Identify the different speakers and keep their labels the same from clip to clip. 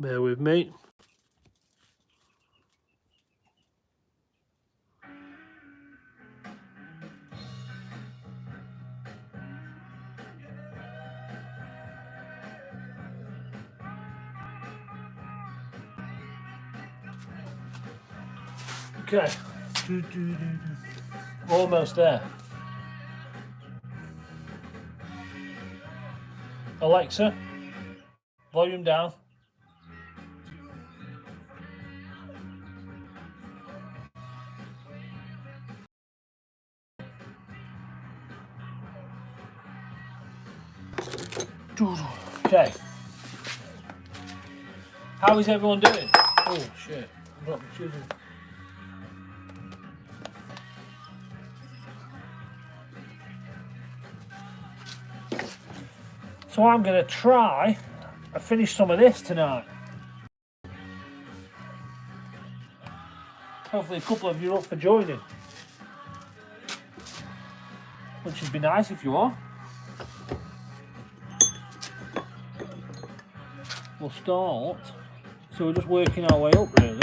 Speaker 1: Bear with me. Okay, almost there. Alexa, volume down. Okay. How is everyone doing? Oh shit, I dropped the chisel. So I'm going to try and finish some of this tonight. Hopefully a couple of you are up for joining. Which would be nice if you are. We'll start. So we're just working our way up really.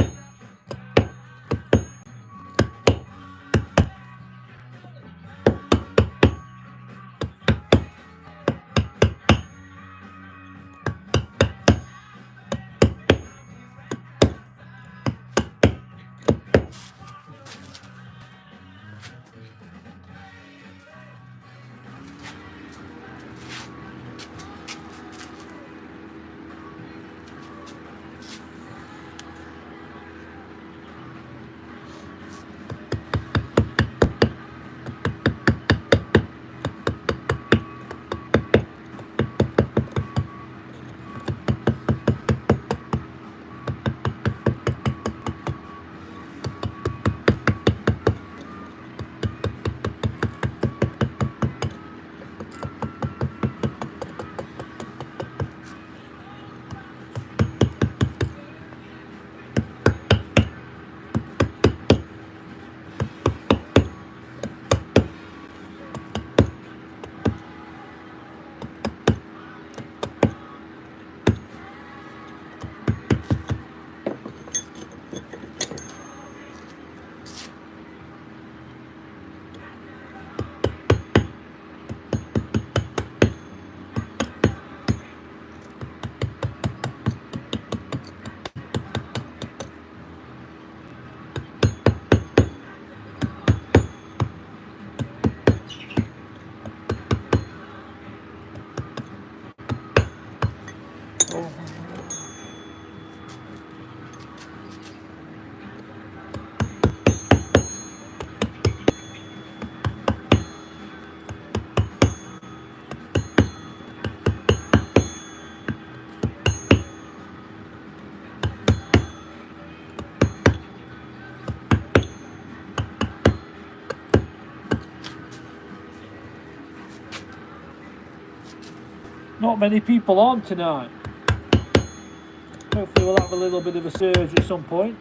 Speaker 1: Not many people on tonight. Hopefully we'll have a little bit of a surge at some point.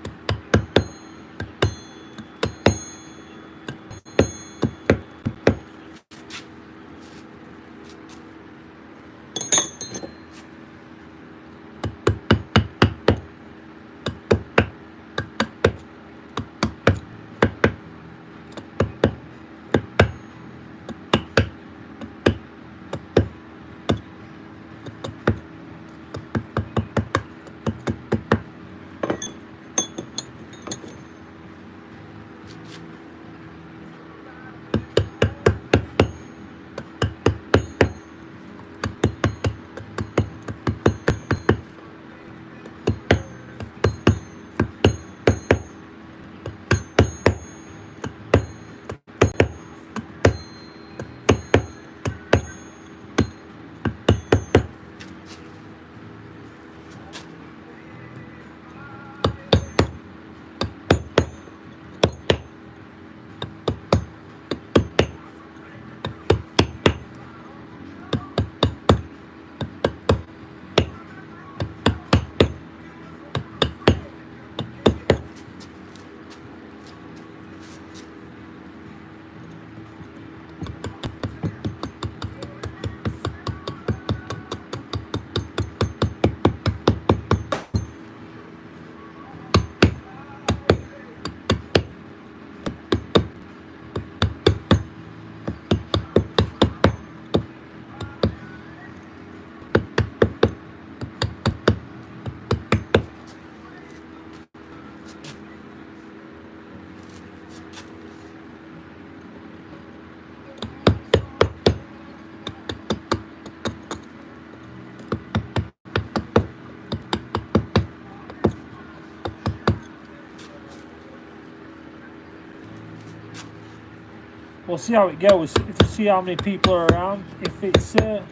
Speaker 1: we'll see how it goes, to see how many people are around. If it's I'm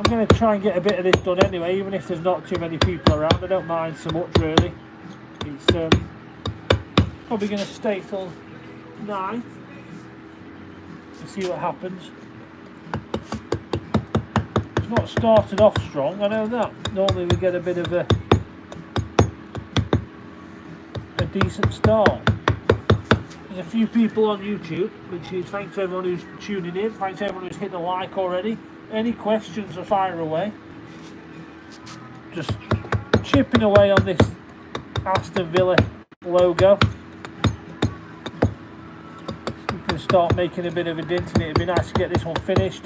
Speaker 1: going to try and get a bit of this done anyway, even if there's not too many people around. I don't mind so much really. It's probably going to stay till 9 to see what happens. It's not started off strong, I know that. Normally we get a bit of a decent start. There's a few people on YouTube, which is thanks to everyone who's tuning in, thanks to everyone who's hit the like already. Any questions are fire away. Just chipping away on this Aston Villa logo. We can start making a bit of a dent in it. It'd be nice to get this one finished.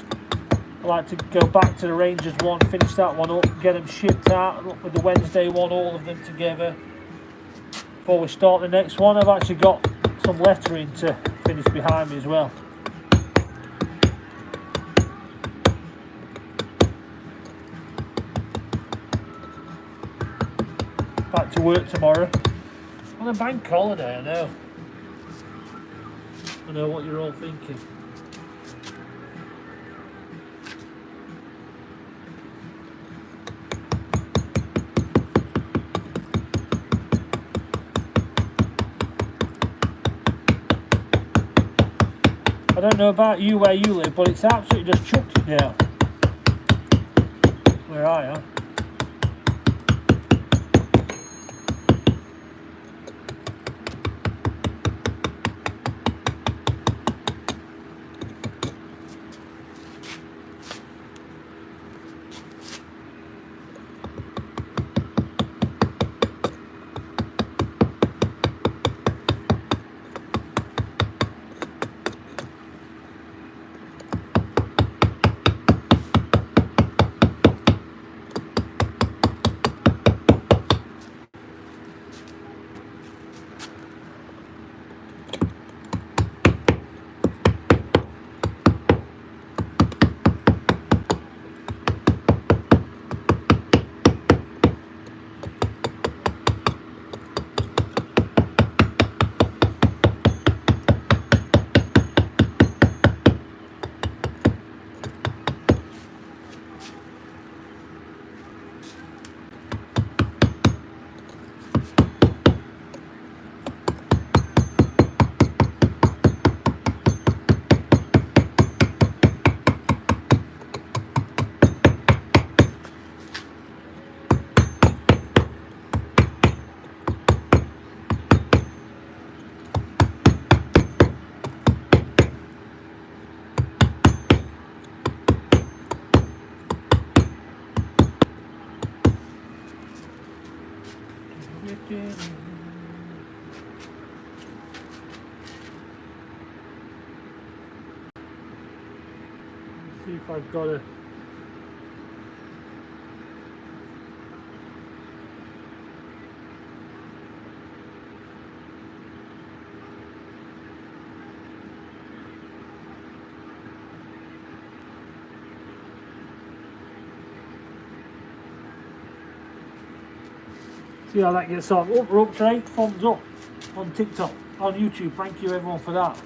Speaker 1: I'd like to go back to the Rangers one, finish that one up, get them shipped out with the Wednesday one, all of them together. Before we start the next one, I've actually got some lettering to finish behind me as well. Back to work tomorrow. On a bank holiday, I know. I know what you're all thinking. I don't know about you where you live, but it's absolutely just chucked it down where I am. See if I've got a see how that gets on. Up, Drake, thumbs up on TikTok, on YouTube. Thank you everyone for that.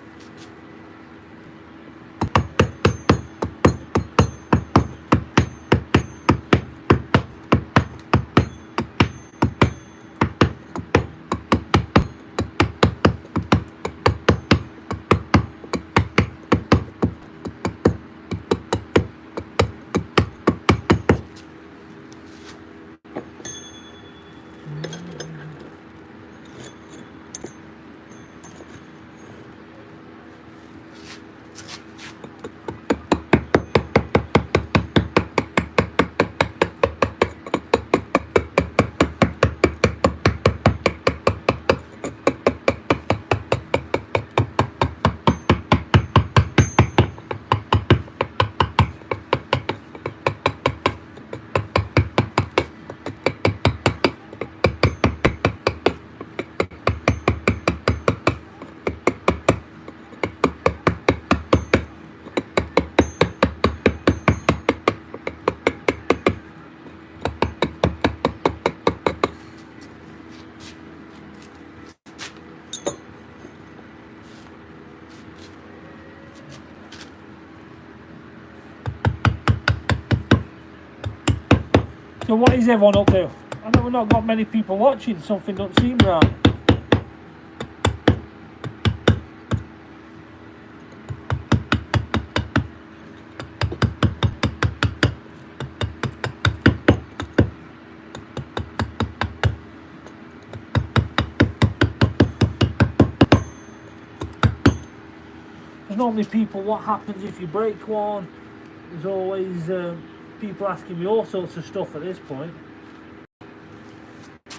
Speaker 1: So what is everyone up to? I know we've not got many people watching, something doesn't seem right. There's normally people, what happens if you break one? There's always people asking me all sorts of stuff at this point.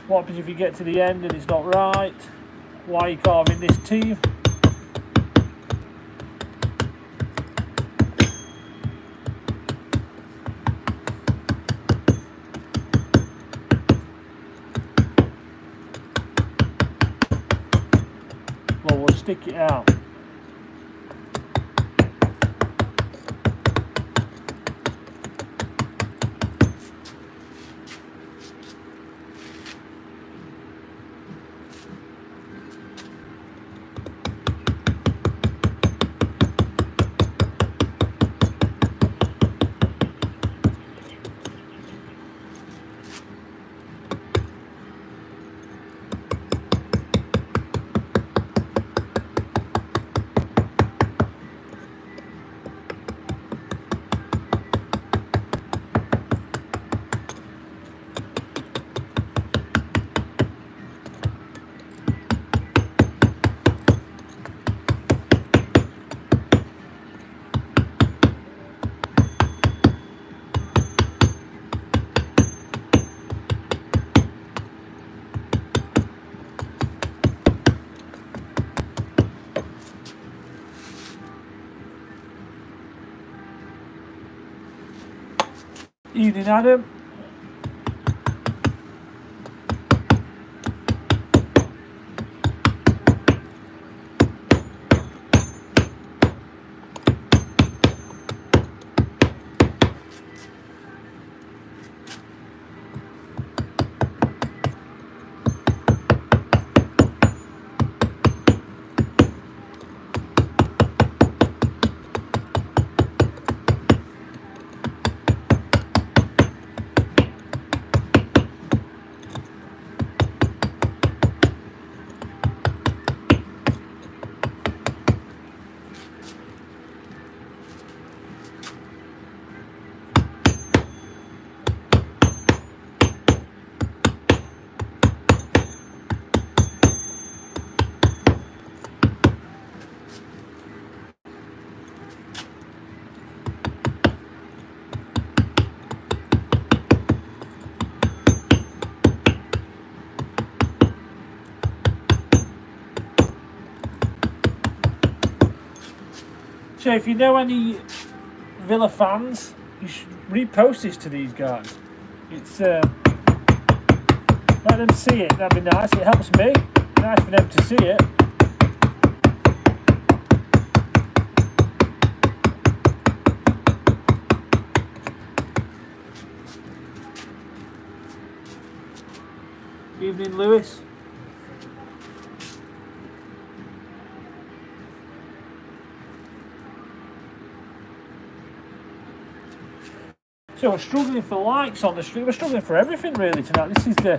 Speaker 1: What happens if you get to the end and it's not right? Why are you carving this teeth? Well, we'll stick it out. Evening, Adam. So if you know any Villa fans, you should repost this to these guys. It's let them see it. That'd be nice. It helps me. Nice for them to see it. Evening, Lewis. So we're struggling for likes on the stream. We're struggling for everything really tonight. This is the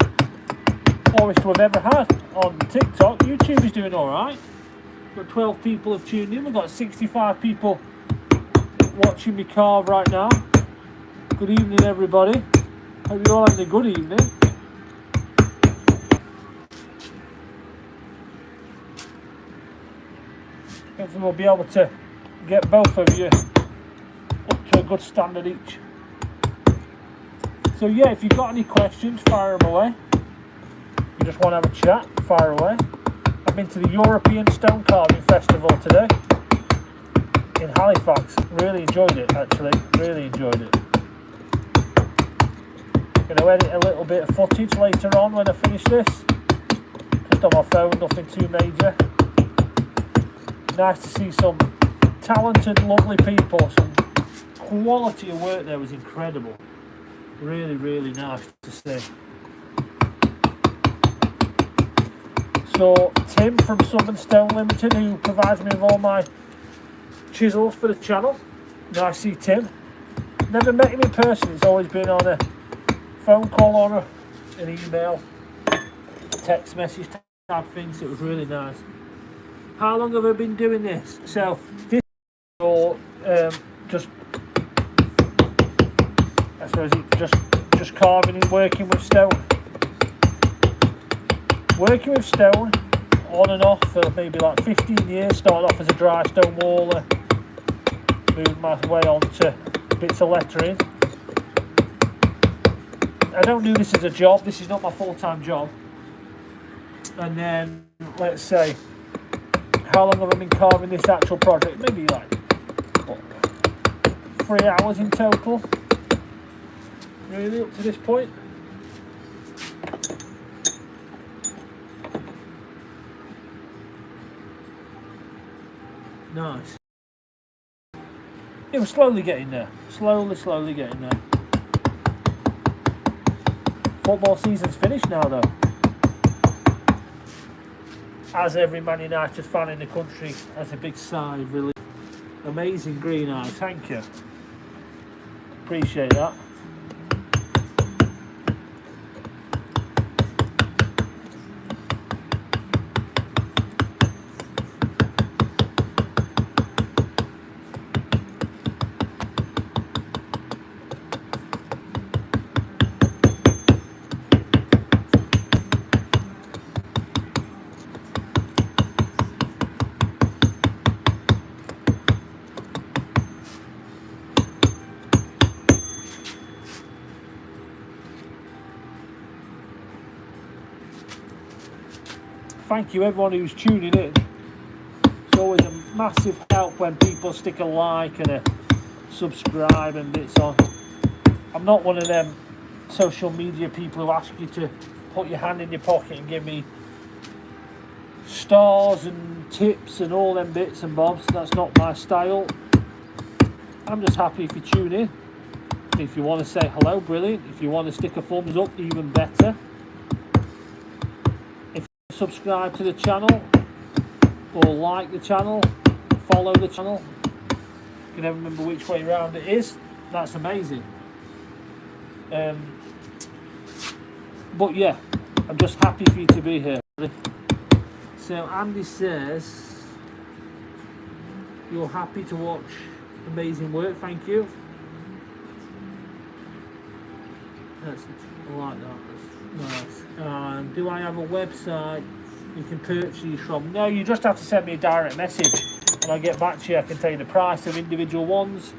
Speaker 1: lowest we've ever had on TikTok. YouTube is doing alright. We've got 12 people have tuned in. We've got 65 people watching me carve right now. Good evening, everybody. Hope you're all having a good evening. Hopefully we'll be able to get both of you up to a good standard each. So yeah, if you've got any questions, fire them away. If you just want to have a chat, fire away. I've been to the European Stone Carving Festival today in Halifax. Really enjoyed it, actually. Really enjoyed it. Going to edit a little bit of footage later on when I finish this. Just on my phone, nothing too major. Nice to see some talented, lovely people. Some quality of work there was incredible. Really, really nice to see. So Tim from Southern Stone Limited, who provides me with all my chisels for the channel. Nice to see Tim. Never met him in person. It's always been on a phone call or an email, text message type thing, so it was really nice. How long have I been doing this? So this is all just, I suppose it just carving and working with stone. Working with stone on and off for maybe like 15 years. Started off as a dry stone waller, moved my way on to bits of lettering. I don't do this as a job, this is not my full-time job. And then, let's say, how long have I been carving this actual project? Maybe like, what, 3 hours in total, really, up to this point. Nice. Yeah, we're slowly getting there. Slowly getting there. Football season's finished now, though. As every Man United fan in the country has a big sigh of relief. Amazing green eyes, thank you. Appreciate that. Thank you everyone who's tuning in. It's always a massive help when people stick a like and a subscribe and bits on. I'm not one of them social media people who ask you to put your hand in your pocket and give me stars and tips and all them bits and bobs. That's not my style. I'm just happy if you tune in. If you want to say hello, brilliant. If you want to stick a thumbs up, even better. Subscribe to the channel or like the channel, follow the channel. You can never remember which way around it is. That's amazing. But yeah, I'm just happy for you to be here. So Andy says you're happy to watch amazing work. Thank you. I like that. Nice. Do I have a website you can purchase these from? No, you just have to send me a direct message and I'll get back to you. I can tell you the price of individual ones.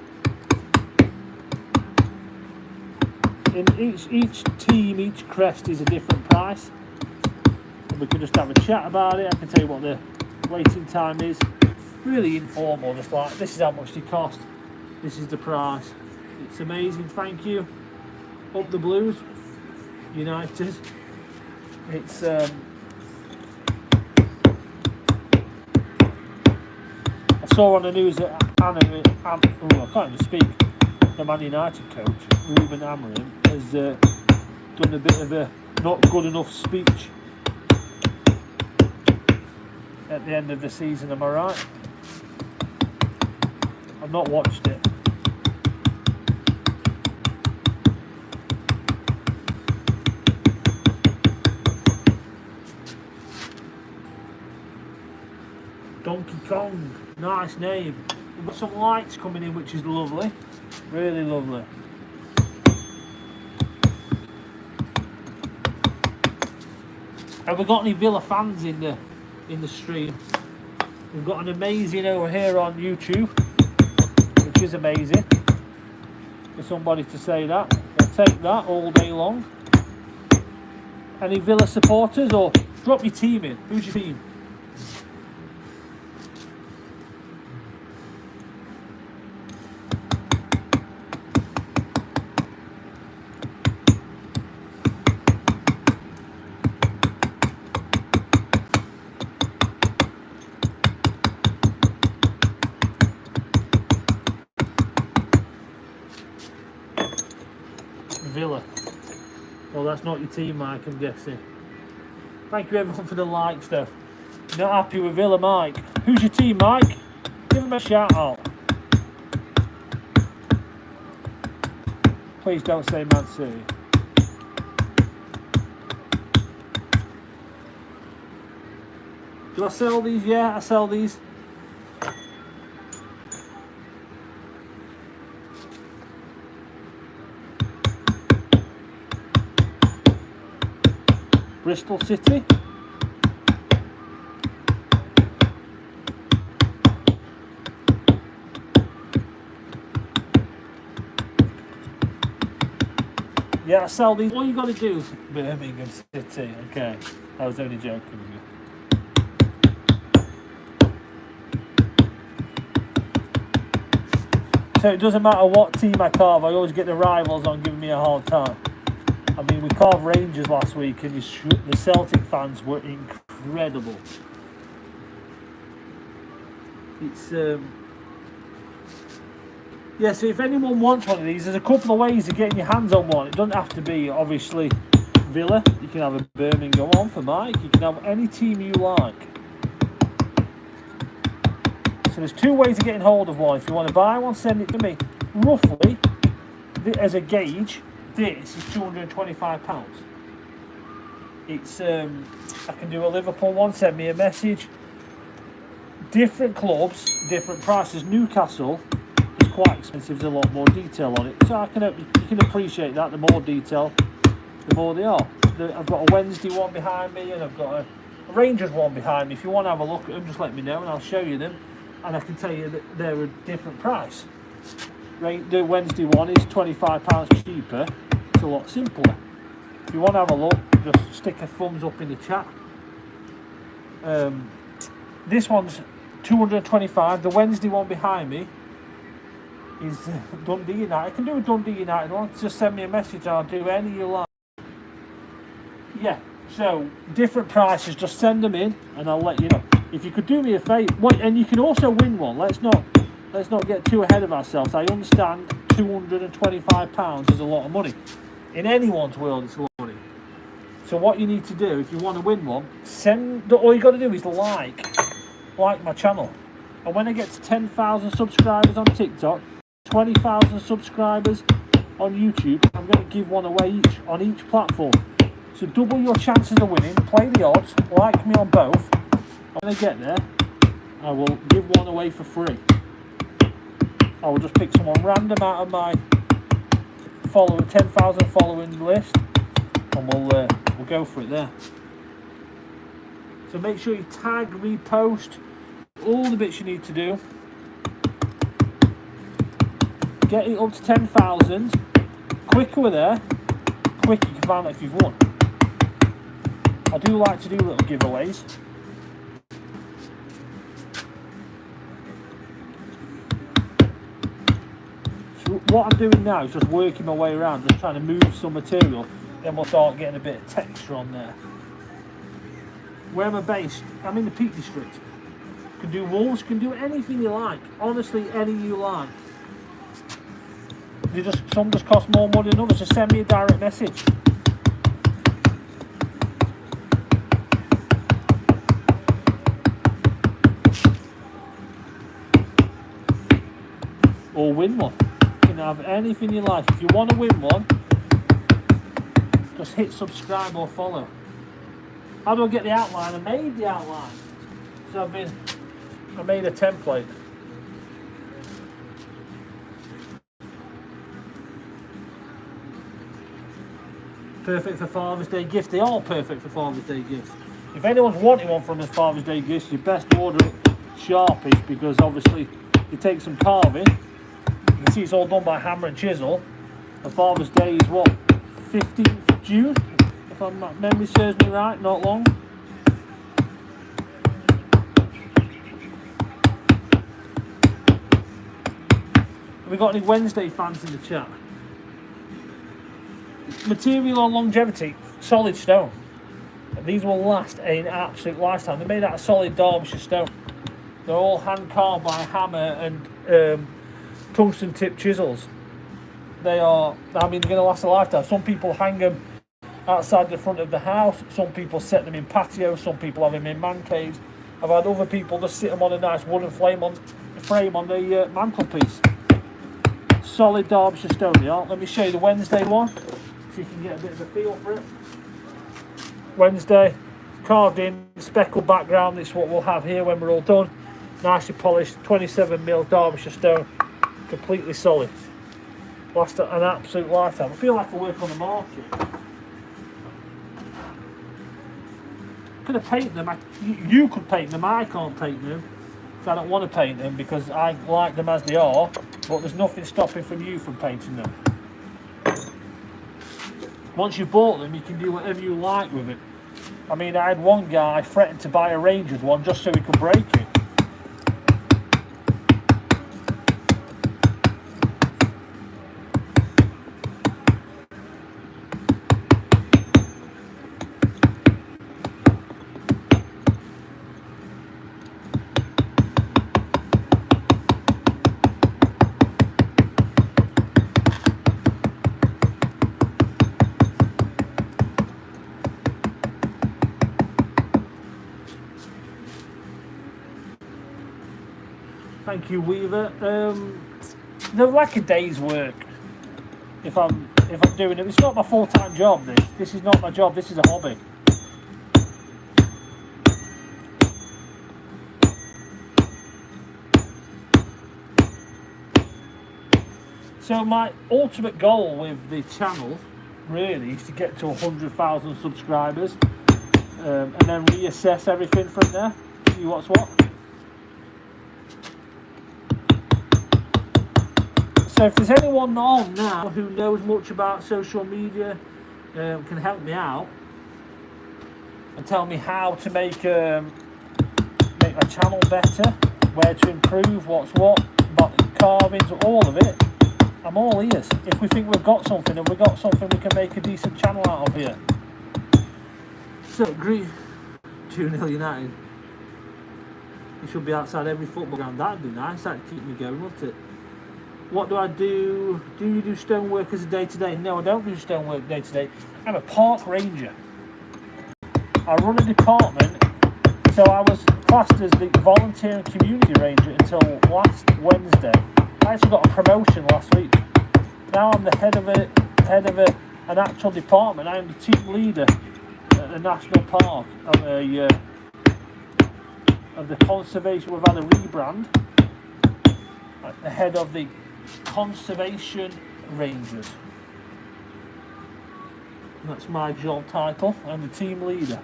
Speaker 1: In each team, each crest is a different price. And we can just have a chat about it. I can tell you what the waiting time is. Really informal, just like this is how much they cost. This is the price. It's amazing, thank you. Up the Blues. United. It's I saw on the news that I can't even speak. The Man United coach Ruben Amorim has done a bit of a not good enough speech at the end of the season. Am I right? I've not watched it. Donkey Kong, nice name. We've got some lights coming in, which is lovely, really lovely. Have we got any Villa fans in the stream? We've got an amazing over here on YouTube, which is amazing. For somebody to say that, I'll take that all day long. Any Villa supporters, or drop your team in? Who's your team? Villa. Well, that's not your team, Mike, I'm guessing. Thank you everyone for the likes, though. Not happy with Villa, Mike. Who's your team, Mike? Give him a shout out. Please don't say Man City. Do I sell these? Yeah, I sell these. Bristol City. Yeah, I sell these. All you got to do is Birmingham City. Okay, I was only joking with you. So it doesn't matter what team I carve, I always get the rivals on giving me a hard time. I mean, we carved Rangers last week and the Celtic fans were incredible. It's yeah, so if anyone wants one of these, there's a couple of ways of getting your hands on one. It doesn't have to be, obviously, Villa. You can have a Birmingham one for Mike. You can have any team you like. So there's two ways of getting hold of one. If you want to buy one, send it to me. Roughly, as a gauge, this is £225. It's I can do a Liverpool one. Send me a message. Different clubs, different prices. Newcastle is quite expensive. There's a lot more detail on it. So you can appreciate that. The more detail, the more they are. I've got a Wednesday one behind me, and I've got a Rangers one behind me. If you want to have a look at them, just let me know, and I'll show you them. And I can tell you that they're a different price. The Wednesday one is £25 cheaper. It's a lot simpler. If you want to have a look, just stick a thumbs up in the chat. This one's £225. The Wednesday one behind me is Dundee United. I can do a Dundee United one. Just send me a message. I'll do any you like. Yeah. So different prices. Just send them in, and I'll let you know. If you could do me a favour, and you can also win one. Let's not get too ahead of ourselves. I understand £225 is a lot of money. In anyone's world, it's a lot of money. So what you need to do, if you want to win one, all you got to do is like my channel. And when I get to 10,000 subscribers on TikTok, 20,000 subscribers on YouTube, I'm going to give one away on each platform. So double your chances of winning. Play the odds. Like me on both. When I get there, I will give one away for free. I will just pick someone random out of my 10,000 following list, and we'll go for it there. So make sure you tag, repost, all the bits you need to do. Get it up to 10,000. Quicker we're there, quicker you can find out if you've won. I do like to do little giveaways. So what I'm doing now is just working my way around, just trying to move some material. Then we'll start getting a bit of texture on there. Where am I based? I'm in the Peak District. Can do walls, can do anything you like. Honestly, any you like. Some just cost more money than others. Just send me a direct message. Or win one. You can have anything you like. If you want to win one, just hit subscribe or follow. How do I get the outline? I made the outline. So I made a template. Perfect for Father's Day gifts. They are perfect for Father's Day gifts. If anyone's wanting one from his Father's Day gifts, you best order it sharpish, because obviously it takes some carving. You can see it's all done by hammer and chisel. And Father's Day is what? 15th of June? If my memory serves me right, not long. Have we got any Wednesday fans in the chat? Material on longevity, solid stone. These will last an absolute lifetime. They're made out of solid Derbyshire stone. They're all hand carved by hammer and tungsten tip chisels. They're going to last a lifetime. Some people hang them outside the front of the house. Some people set them in patios. Some people have them in man caves. I've had other people just sit them on a nice wooden frame on the mantelpiece. Solid Derbyshire stone, yeah. Let me show you the Wednesday one, so you can get a bit of a feel for it. Wednesday, carved in, speckled background. This is what we'll have here when we're all done. Nicely polished, 27mm Derbyshire stone, completely solid. Last an absolute lifetime. I feel like I work on the market. Could have painted them. You could paint them. I can't paint them. I don't want to paint them because I like them as they are. But there's nothing stopping from you from painting them. Once you've bought them, you can do whatever you like with it. I mean, I had one guy threaten to buy a Rangers one just so he could break it. Thank you, Weaver. They're like a day's work. If I'm doing it, it's not my full-time job. This is not my job. This is a hobby. So my ultimate goal with the channel really is to get to 100,000 subscribers, and then reassess everything from there. See what's what. So if there's anyone on now who knows much about social media, can help me out and tell me how to make my channel better, where to improve, what's what, about the carvings, all of it, I'm all ears. If we think we've got something and we can make a decent channel out of here. So agree. 2-0 United. It should be outside every football ground. That'd be nice. That'd keep me going, wouldn't it? What do I do? Do you do stonework as a day-to-day? No, I don't do stonework day-to-day. I'm a park ranger. I run a department, so I was classed as the volunteer and community ranger until last Wednesday. I actually got a promotion last week. Now I'm the head of an actual department. I am the team leader at the national park of the conservation. We've had a rebrand. The head of the Conservation Rangers. That's my job title. I'm the team leader.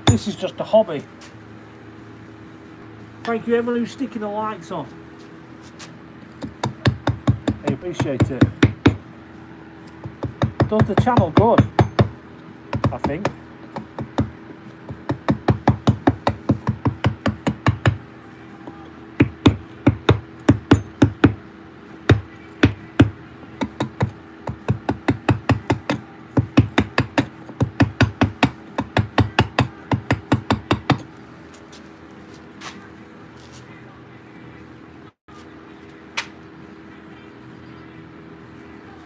Speaker 1: This is just a hobby. Thank you everyone who's sticking the likes on. I appreciate it. Does the channel good, I think.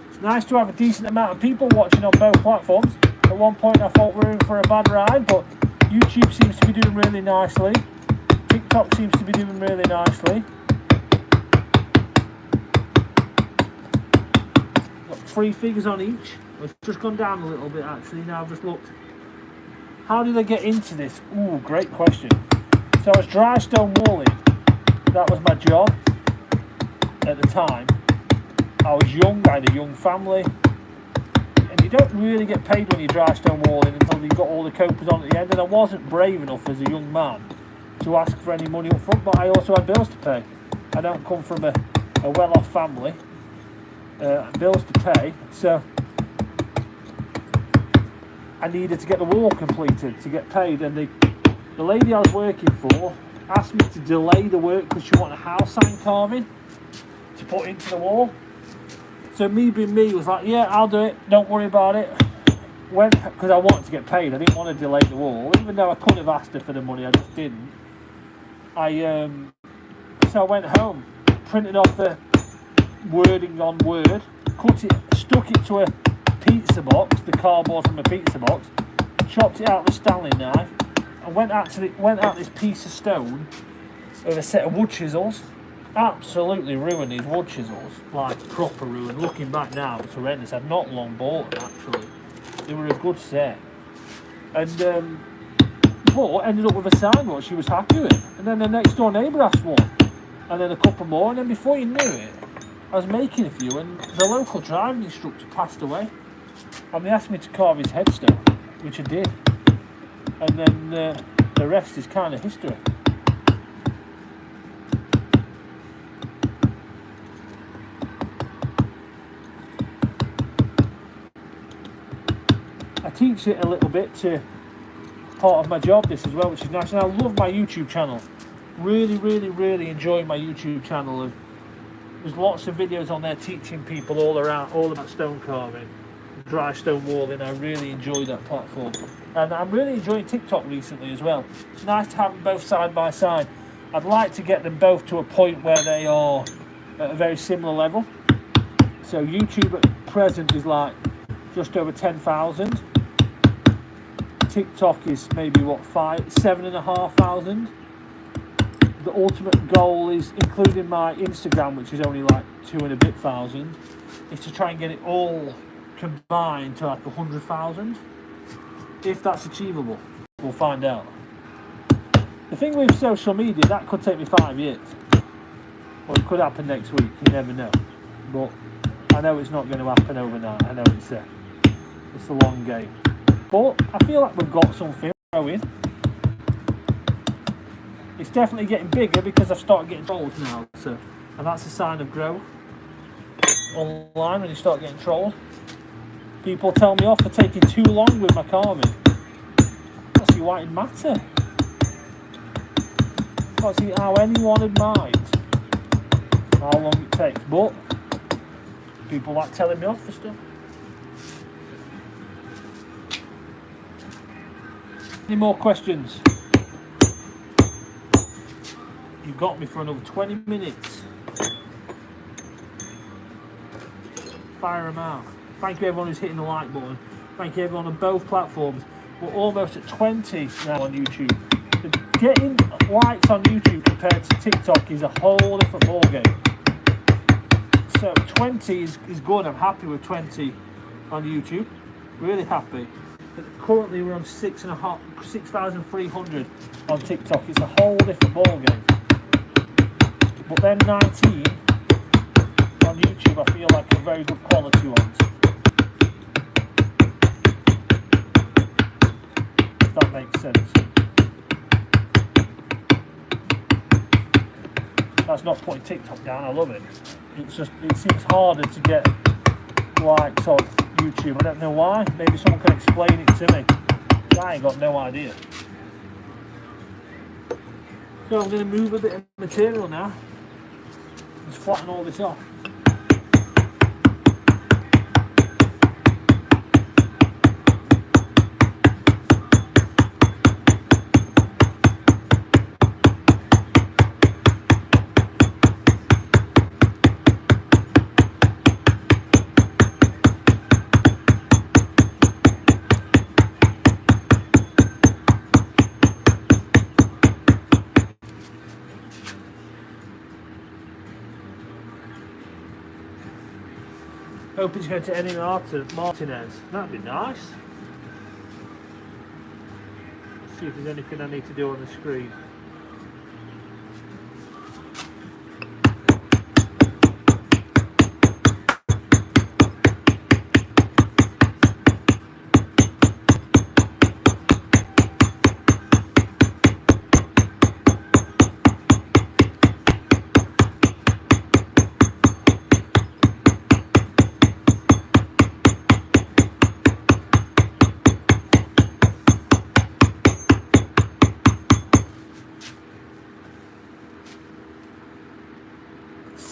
Speaker 1: It's nice to have a decent amount of people watching on both platforms. At one point I thought we were in for a bad ride, but YouTube seems to be doing really nicely. TikTok seems to be doing really nicely. Got 3 figures on each. It's just gone down a little bit actually, now I've just looked. How did I get into this? Ooh, great question. So I was dry stone walling. That was my job at the time. I was young, I had a young family, and you don't really get paid when you're dry stone walling until you've got all the copers on at the end, and I wasn't brave enough as a young man to ask for any money up front, but I also had bills to pay. I don't come from a well-off family, bills to pay, so I needed to get the wall completed to get paid, and the lady I was working for asked me to delay the work because she wanted a house sign carving to put into the wall. So me being me was like, yeah, I'll do it, don't worry about it. Because I wanted to get paid, I didn't want to delay the wall, even though I could have asked her for the money, I just didn't. So I went home, printed off the wording on Word, cut it, stuck it to a pizza box, the cardboard from a pizza box, chopped it out with a Stanley knife, and went out this piece of stone with a set of wood chisels. Absolutely ruined these wood chisels, like proper ruined. Looking back now, it's horrendous. I'd not long bought them actually. They were a good set, and but ended up with a sign what she was happy with. And then the next door neighbour asked one, and then a couple more, and then before you knew it, I was making a few, and the local driving instructor passed away, and they asked me to carve his headstone, which I did, and then the rest is kind of history. I teach it a little bit to part of my job, this as well, which is nice, and I love my YouTube channel. Really enjoy my YouTube channel. There's lots of videos on there teaching people all about stone carving, dry stone walling. I really enjoy that platform, and I'm really enjoying TikTok recently as well. It's nice to have them both side by side. I'd like to get them both to a point where they are at a very similar level. So YouTube at present is like just over 10,000. TikTok is maybe what, 7,500. The ultimate goal is, including my Instagram, which is only like 2 and a bit thousand, is to try and get it all combined to like 100,000. If that's achievable, we'll find out. The thing with social media, that could take me 5 years. Well, it could happen next week, you never know. But I know it's not going to happen overnight. I know it's a long game. But I feel like we've got something going. It's definitely getting bigger because I've started getting trolls now. So, and that's a sign of growth. Online, when you start getting trolled, people tell me off for taking too long with my carving. I don't see why it matter. I can't see how anyone would mind how long it takes. But people like telling me off for stuff. Any more questions? You've got me for another 20 minutes. Fire them out. Thank you everyone who's hitting the like button. Thank you everyone on both platforms. We're almost at 20 now on YouTube. Getting likes on YouTube compared to TikTok is a whole different ballgame. So 20 is good. I'm happy with 20 on YouTube. Really happy. But currently we're on 6,300 on TikTok. It's a whole different ballgame. But then 19 on YouTube, I feel like a very good quality ones. If that makes sense. That's not putting TikTok down, I love it. It's just, it seems harder to get likes on YouTube. I don't know why. Maybe someone can explain it to me. I ain't got no idea. So I'm going to move a bit of material now. Just flatten all this off. Hoping to go to Eddie Martinez. That'd be nice. Let's see if there's anything I need to do on the screen.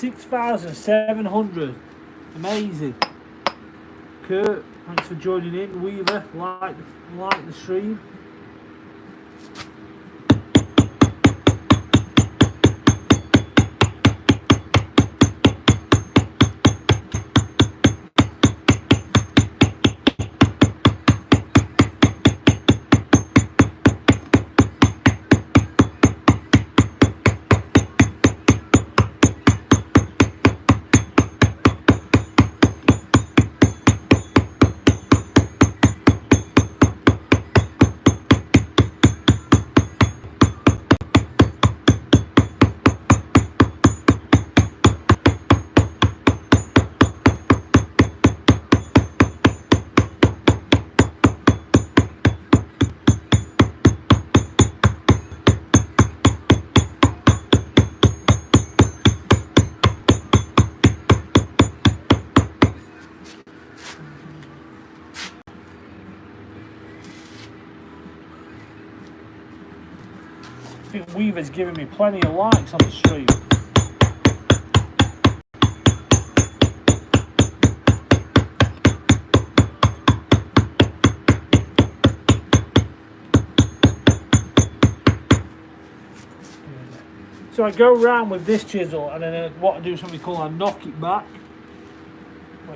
Speaker 1: $6,700. Amazing. Kurt, thanks for joining in. Weaver, like the stream. think Weaver's giving me plenty of likes on the stream. So I go round with this chisel, and then what I do is something called I knock it back,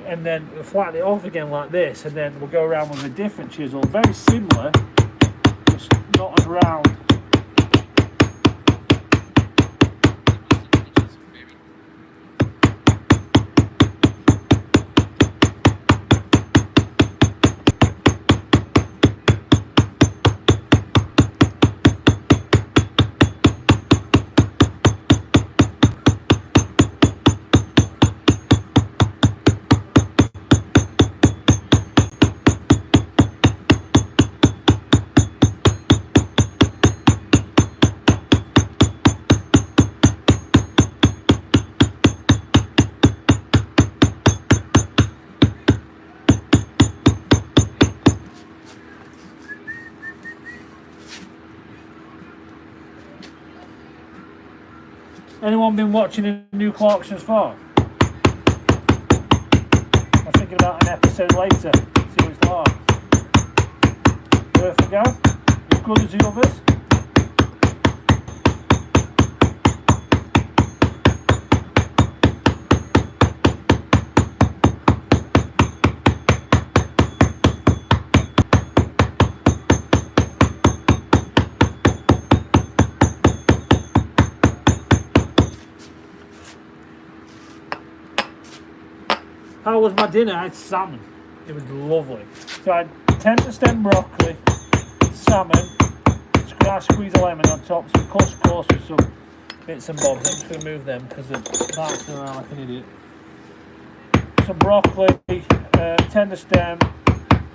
Speaker 1: and then flatten it off again like this, and then we'll go around with a different chisel, very similar, just not as round. Anyone been watching the new Clarkson's Farm? I'm thinking about an episode later, see what it's like. Worth a go? As good as the others? How was my dinner? I had salmon. It was lovely. So I had tender stem broccoli, salmon, I squeeze a lemon on top, some couscous with some bits and bobs. I'm just going to move them because they're bouncing around like an idiot. Some broccoli, tender stem,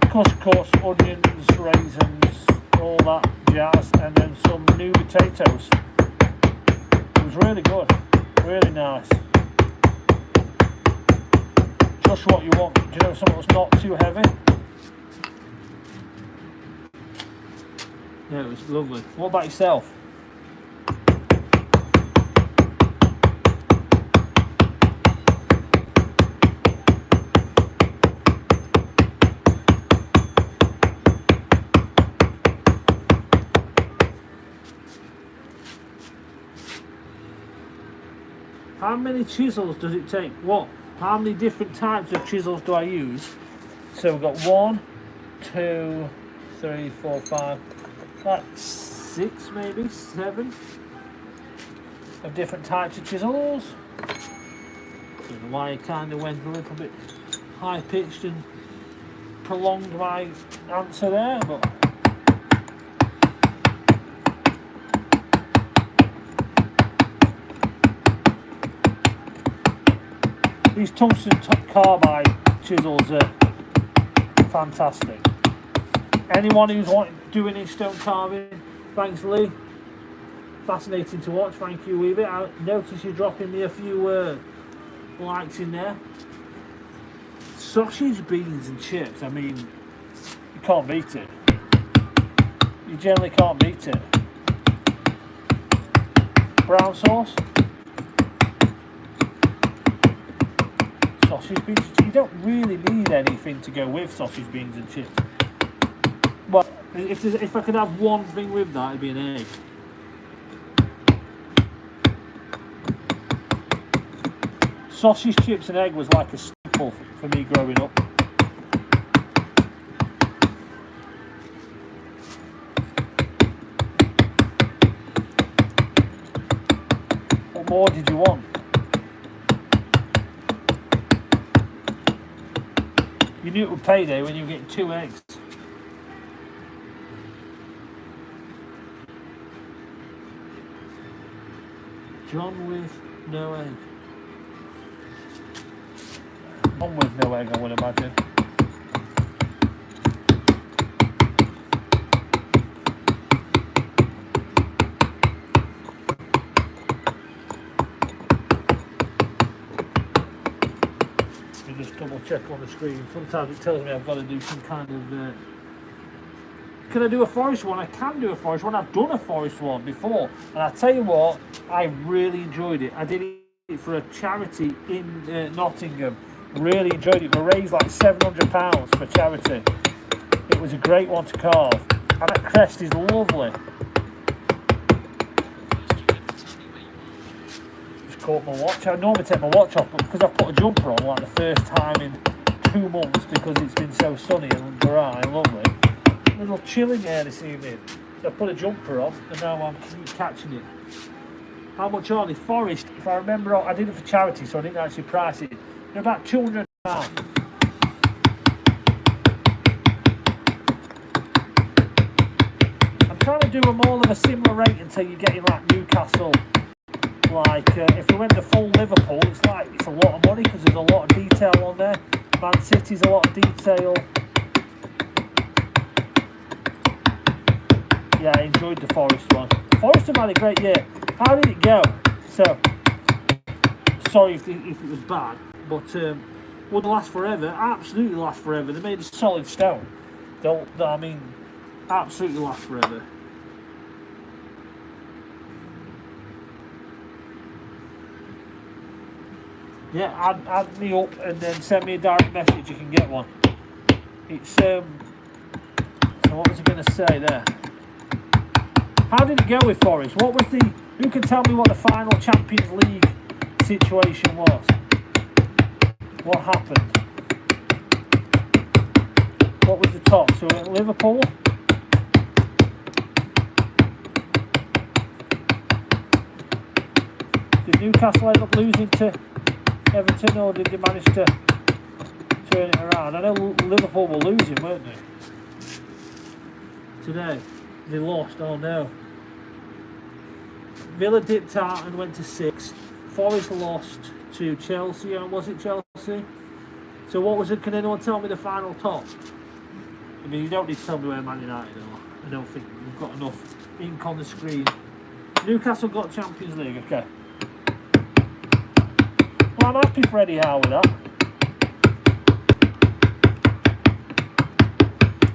Speaker 1: couscous, onions, raisins, all that jazz, and then some new potatoes. It was really good, really nice. Just what you want. Do you know something that's not too heavy? Yeah, it was lovely. What about yourself? How many chisels does it take? What? How many different types of chisels do I use? So we've got 1, 2, 3, 4, 5, like 6 maybe, 7 of different types of chisels. Don't know why I kind of went a little bit high pitched and prolonged my answer there, but these tungsten carbide chisels are fantastic. Anyone who's doing any stone carving, thanks Lee. Fascinating to watch, thank you Weaver. I notice you're dropping me a few likes in there. Sausage, beans and chips, I mean, you can't beat it. You generally can't beat it. Brown sauce. Sausage, beans, you don't really need anything to go with sausage, beans and chips. Well, if I could have one thing with that, it'd be an egg. Sausage, chips and egg was like a staple for me growing up. What more did you want? You knew it was payday when you were getting 2 eggs. John with no egg. John with no egg, I would imagine. Let me just double check on the screen. Sometimes it tells me I've got to do some kind of can I do a forest one? I can do a forest one. I've done a forest one before, and I tell you what, I really enjoyed it. I did it for a charity in Nottingham. Really enjoyed it. We raised like £700 for charity. It was a great one to carve, and that crest is lovely. Just caught my watch. I normally take my watch off, but because I've put a jumper on like the first time in 2 months because it's been so sunny and dry and lovely. A little chilling here this evening. So I put a jumper on and now I'm catching it. How much are they? Forest, if I remember, I did it for charity, so I didn't actually price it. They're about £200. I'm trying to do them all of a similar rate until you're getting like Newcastle. Like if we went to full Liverpool, it's a lot of money because there's a lot of detail on there. Man City's a lot of detail. Yeah, I enjoyed the Forest one. Forest have had a great year. How did it go? So, sorry if it was bad, but would last forever. Absolutely last forever. They made a solid stone. I mean, absolutely last forever. Yeah, add me up and then send me a direct message. You can get one. It's so what was I going to say there? How did it go with Forest? What was the? Who can tell me what the final Champions League situation was? What happened? What was the top? So Liverpool. Did Newcastle end up losing to Everton, or did they manage to turn it around? I know Liverpool were losing, weren't they? Today. They lost, oh no. Villa dipped out and went to 6th. Forest lost to Chelsea, and was it Chelsea? So what was it? Can anyone tell me the final top? I mean, you don't need to tell me where Man United are. I don't think we've got enough ink on the screen. Newcastle got Champions League, okay. Well, I'm happy for Eddie Howe with that.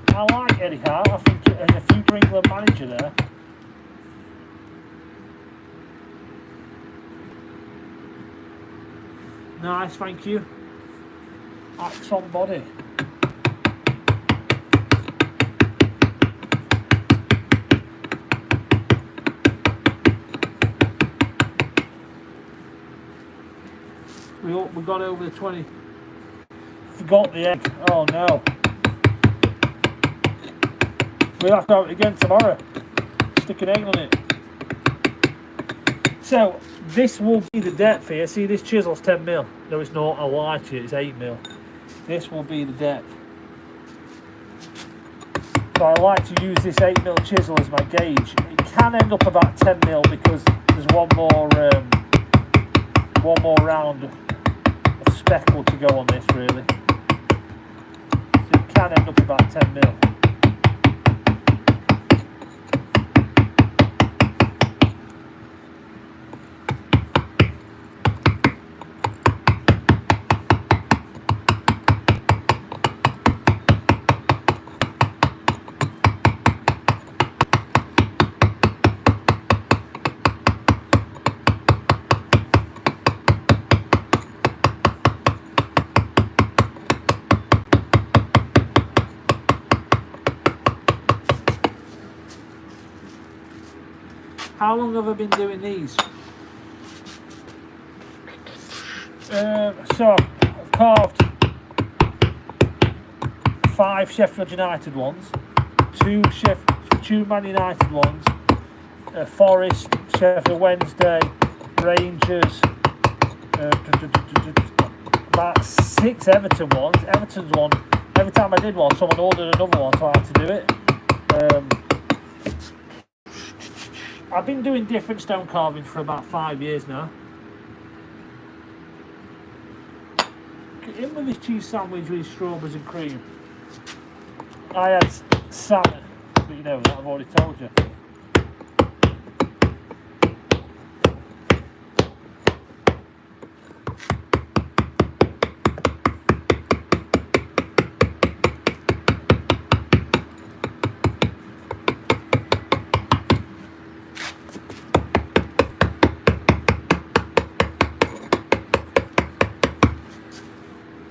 Speaker 1: I like Eddie Howe. I think a future England manager there. Nice, thank you. Axe on body. We got over the 20. Forgot the egg. Oh no. We'll have to have it again tomorrow. Stick an egg on it. So this will be the depth here. See, this chisel's 10 mil. No, it's not. I lied to you. It's 8 mil. This will be the depth. So I like to use this 8 mil chisel as my gauge. It can end up about 10 mil because there's one more round of speckle to go on this, really. So it can end up about 10 mil. How long have I been doing these? So I've carved 5 Sheffield United ones, 2 Man United ones, Forest, Sheffield Wednesday, Rangers, about 6 Everton ones. Everton's one. Every time I did one, someone ordered another one, so I had to do it. I've been doing different stone carvings for about 5 years now. In with his cheese sandwich with strawberries and cream. I had salmon, but you know that, I've already told you.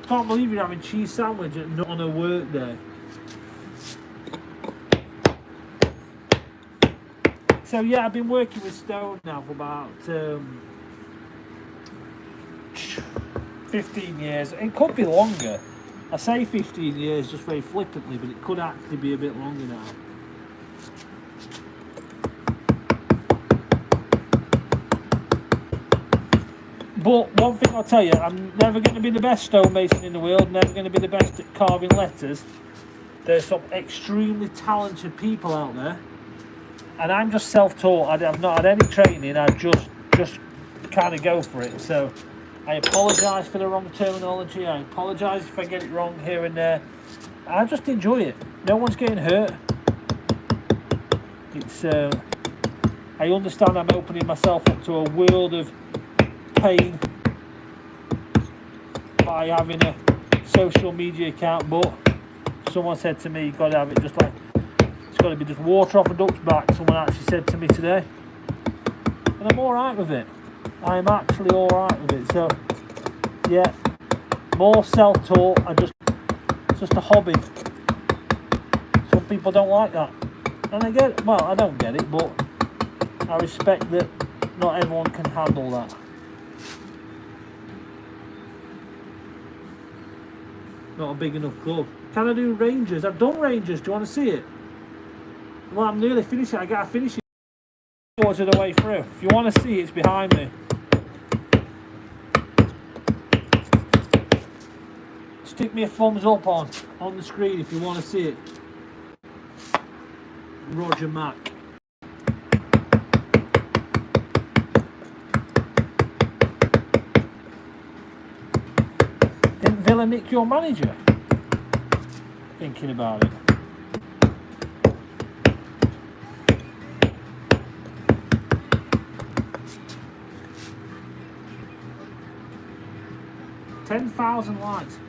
Speaker 1: can't believe you're having cheese sandwich not on a work day. So yeah, I've been working with Stone now for about 15 years. It could be longer. I say 15 years just very flippantly, but it could actually be a bit longer now. But one thing I'll tell you, I'm never going to be the best stonemason in the world, never going to be the best at carving letters. There's some extremely talented people out there, and I'm just self-taught. I've not had any training. I just kind of go for it. So I apologise for the wrong terminology. I apologise if I get it wrong here and there. I just enjoy it. No one's getting hurt. It's I understand I'm opening myself up to a world of pain by having a social media account, but someone said to me, you've got to have it just like, it's got to be just water off a duck's back. Someone actually said to me today, and I'm alright with it. I'm actually alright with it. So yeah, more self-taught. It's just a hobby. Some people don't like that, and I get it. Well, I don't get it, but I respect that not everyone can handle that. Not a big enough club. Can I do Rangers? I've done Rangers. Do you want to see it? Well, I'm nearly finished it. I got to finish it towards the way through. If you want to see it, it's behind me. Stick me a thumbs up on the screen if you want to see it. Roger Mack. Didn't Villa nick your manager? Thinking about it. $10,000 likes.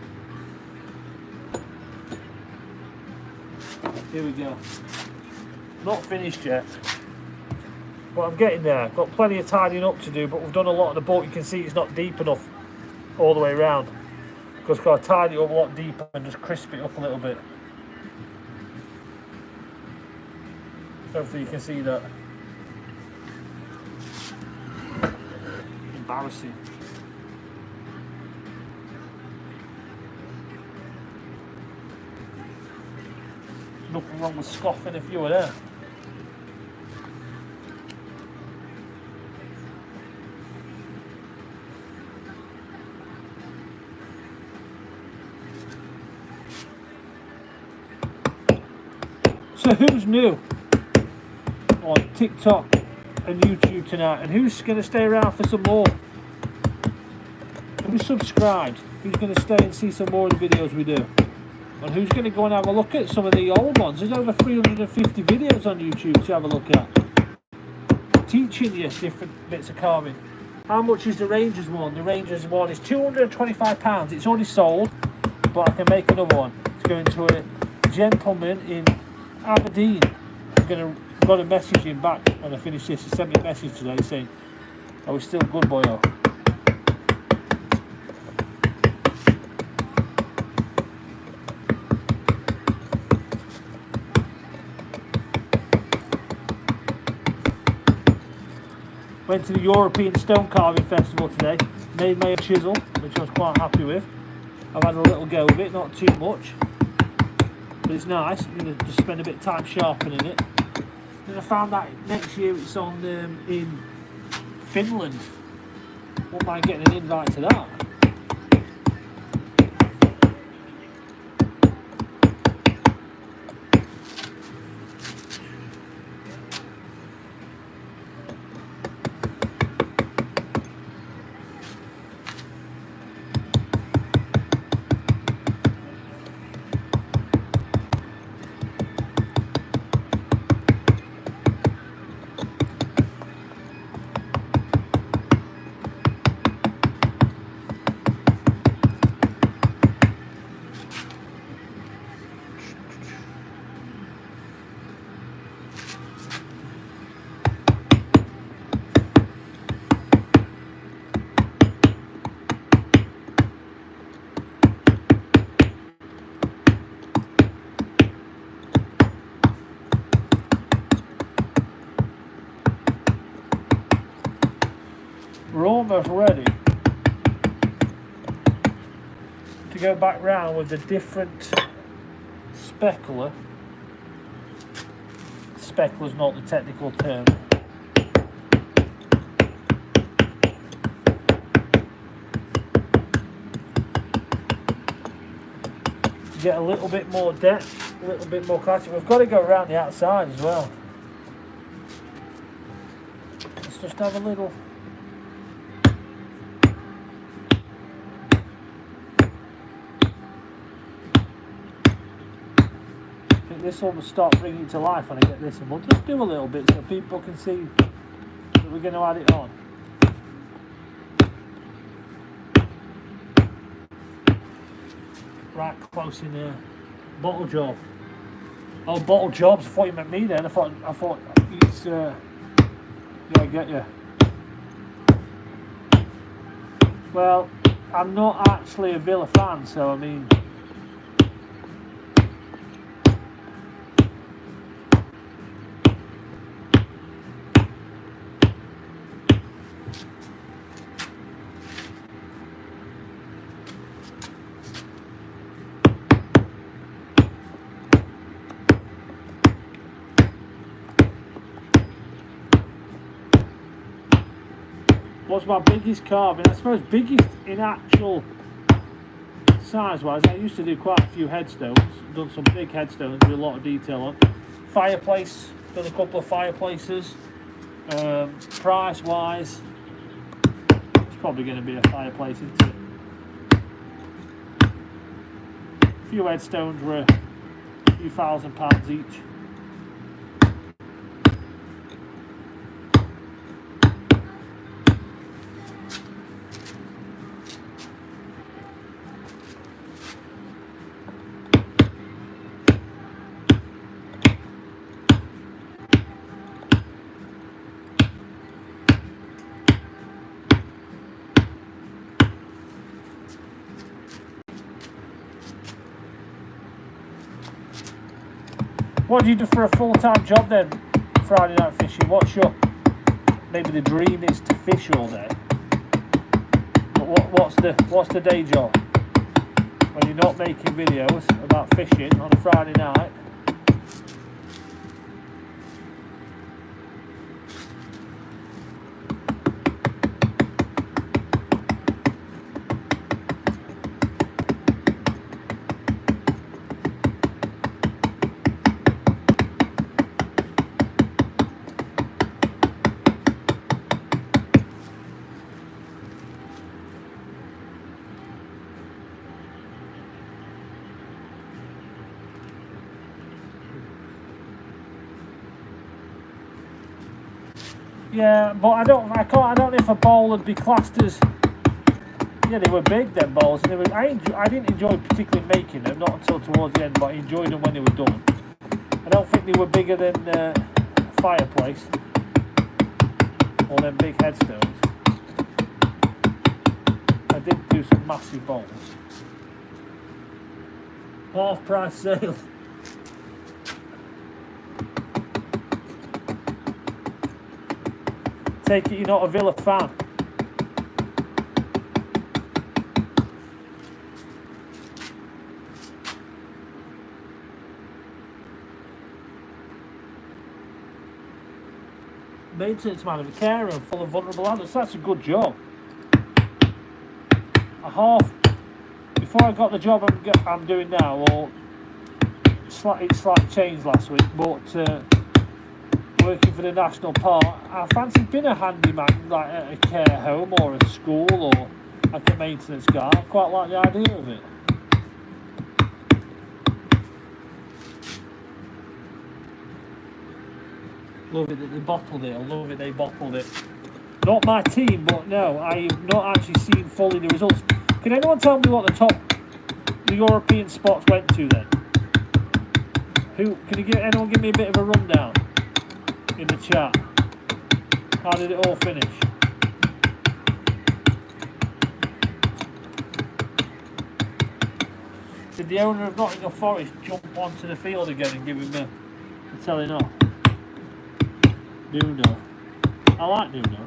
Speaker 1: Here we go. Not finished yet, but I'm getting there. Got plenty of tidying up to do, but we've done a lot of the boat. You can see it's not deep enough all the way around, because I've got to tidy it up a lot deeper and just crisp it up a little bit. Hopefully you can see that. Embarrassing. Nothing wrong with scoffing if you were there. So who's new on TikTok and YouTube tonight, and who's going to stay around for some more? Who's subscribed? Who's going to stay and see some more of the videos we do? And who's going to go and have a look at some of the old ones? There's over 350 videos on YouTube to have a look at, teaching you different bits of carving. How much is the Rangers one? The Rangers one is £225. It's already sold, but I can make another one. It's going to a gentleman in Aberdeen. I'm got to message him back when I finish this. He sent me a message today saying, "Oh, it's still good, boyo." Went to the European Stone Carving Festival today. Made my chisel, which I was quite happy with. I've had a little go with it, not too much, but it's nice. I'm going to just spend a bit of time sharpening it. And I found that next year it's on in Finland. Wouldn't mind getting an invite to that. we're almost ready to go back round with a different specular. Specular's not the technical term. To get a little bit more depth, a little bit more clarity. We've got to go around the outside as well. Let's just have a little. This will start bringing it to life when I get this, and we'll just do a little bit so people can see that we're going to add it on. Right close in there. Bottle job. Oh, bottle jobs. I thought you meant me then. I thought it's yeah, I get you. Well, I'm not actually a Villa fan, so I mean. What's my biggest carving? I suppose biggest in actual size wise. I used to do quite a few headstones. Done some big headstones with a lot of detail on. Fireplace, done a couple of fireplaces. Price wise, it's probably going to be a fireplace, isn't it? A few headstones were a few £1,000 each. What do you do for a full-time job then, Friday night fishing? What's your, maybe the dream is to fish all day, but what's the day job? When you're not making videos about fishing on a Friday night? Yeah, but I don't know if a bowl would be classed as. Yeah, they were big, them bowls, and I didn't enjoy particularly making them, not until towards the end, but I enjoyed them when they were done. I don't think they were bigger than fireplace or them big headstones. I did do some massive bowls. Half price sale. Take it you're not a Villa fan. Maintenance man of a carer and full of vulnerable adults. That's a good job. A half before I got the job I'm doing now, or it's slightly changed last week, but working for the National Park, I fancied being a handyman, like at a care home or a school or like a maintenance guy. I quite like the idea of it. Love it that they bottled it. I love it they bottled it. Not my team, but no, I've not actually seen fully the results. Can anyone tell me what the European spots went to then? Anyone give me a bit of a rundown in the chat? How did it all finish? Did the owner of Nottingham Forest jump onto the field again and give him a telling off? Nuno. I like Nuno.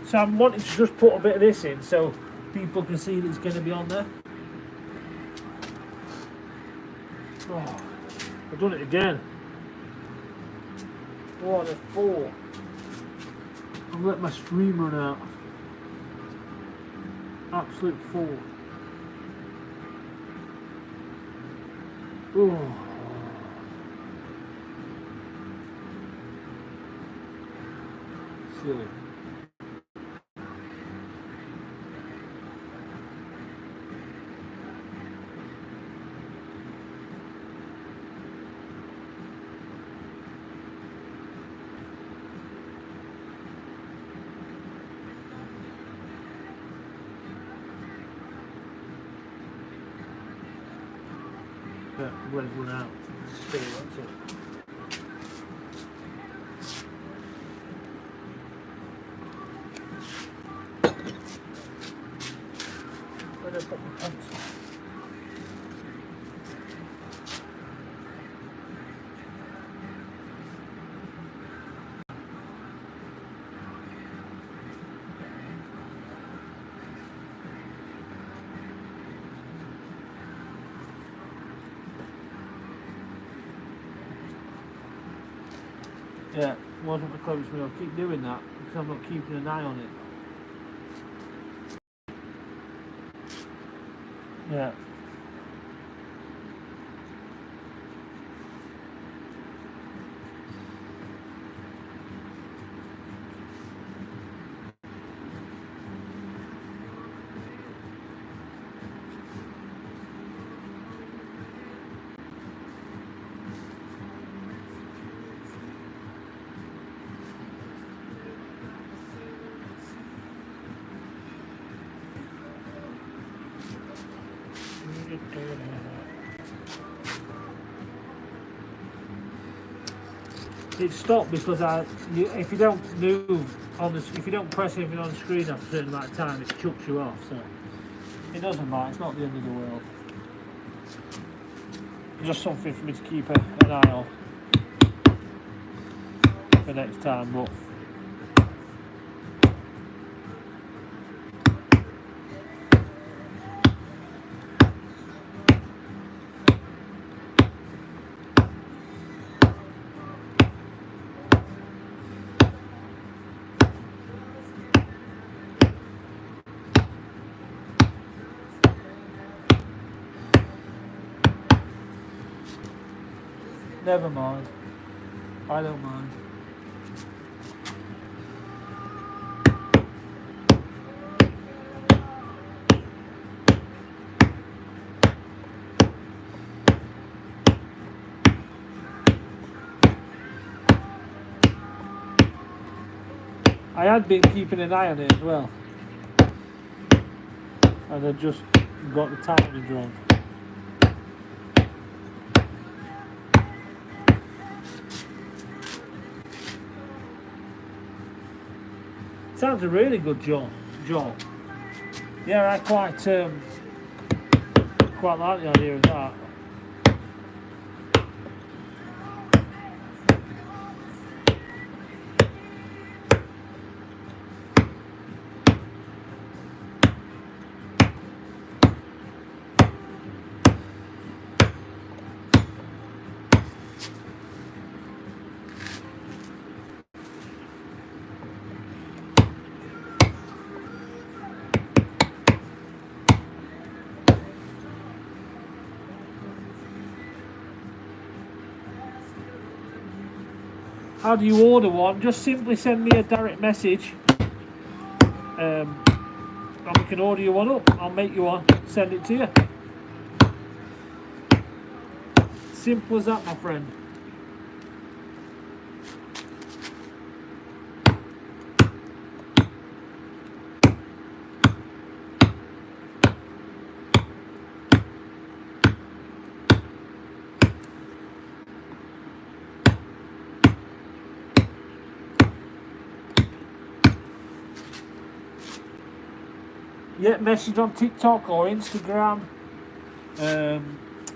Speaker 1: So I'm wanting to just put a bit of this in so people can see that it's going to be on there. Oh, I've done it again. What a fool. I've let my stream run out. Absolute fool. Oh. Silly. Yeah, let it run out. Still, that's it. Where did I put my pencil? Yeah, wasn't the closest me. I'll keep doing that because I'm not keeping an eye on it. Yeah. It stopped because if you don't move on the, if you don't press anything on the screen after a certain amount of time, it chucks you off. So it doesn't matter. It's not the end of the world. Just something for me to keep an eye on for next time. But never mind. I don't mind. I had been keeping an eye on it as well, and I just got the timing wrong. Sounds a really good job. Yeah, I quite like the idea of that. How do you order one? Just simply send me a direct message, and we can order you one up. I'll make you one, send it to you. Simple as that, my friend. Yeah, message on TikTok or Instagram.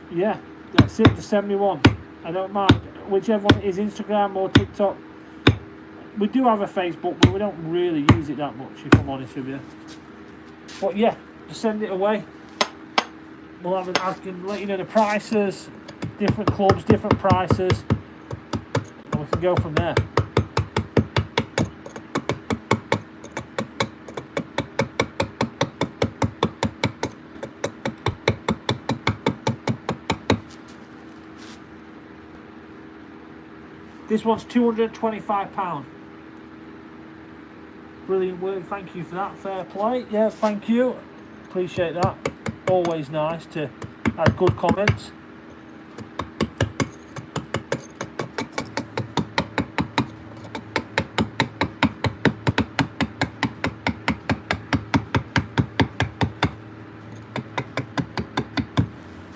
Speaker 1: Yeah, that's it. Just send me one. I don't mind whichever one it is, Instagram or TikTok. we do have a Facebook, but we don't really use it that much, if I'm honest with you. But yeah, just send it away. I can let you know the prices, different clubs, different prices, and we can go from there. This one's £225. Brilliant work, thank you for that, fair play. Yeah, thank you, appreciate that. Always nice to have good comments.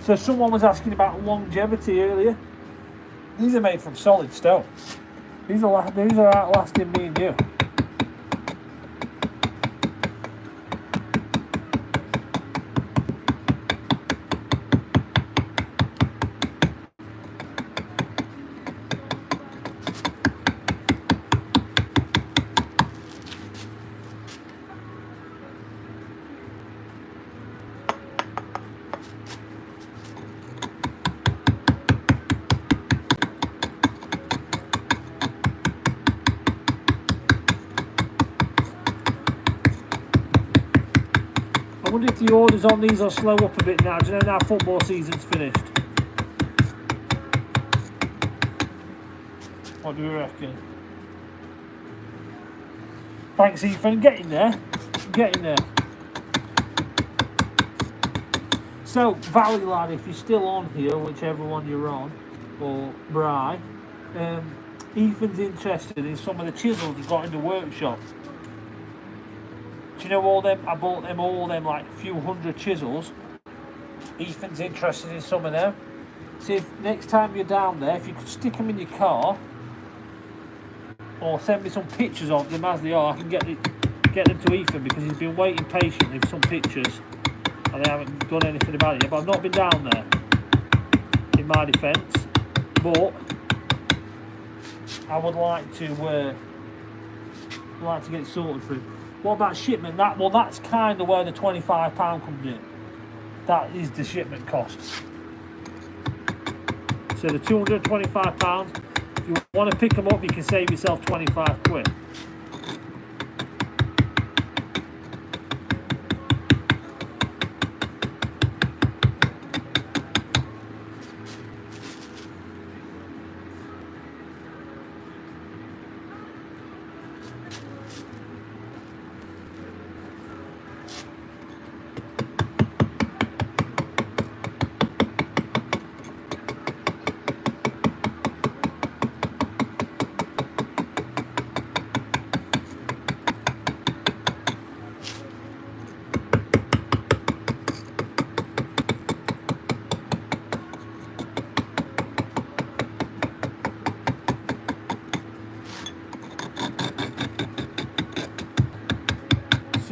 Speaker 1: So someone was asking about longevity earlier. These are made from solid stone. These are outlasting me and you. I wonder if the orders on these will slow up a bit now. Do you know now football season's finished? What do we reckon? Thanks, Ethan. Getting there. Getting there. So, Valley Lad, if you're still on here, whichever one you're on, or Bry, Ethan's interested in some of the chisels we've got in the workshop. Do you know all them? I bought them all them like a few hundred chisels. Ethan's interested in some of them. See if next time you're down there, if you could stick them in your car, or send me some pictures of them as they are, I can get them to Ethan because he's been waiting patiently for some pictures, and they haven't done anything about it yet. But I've not been down there, in my defence. But I would like to get it sorted for him. What about shipment? That's kind of where the £25 comes in. That is the shipment cost. So the £225, if you want to pick them up, you can save yourself 25 quid.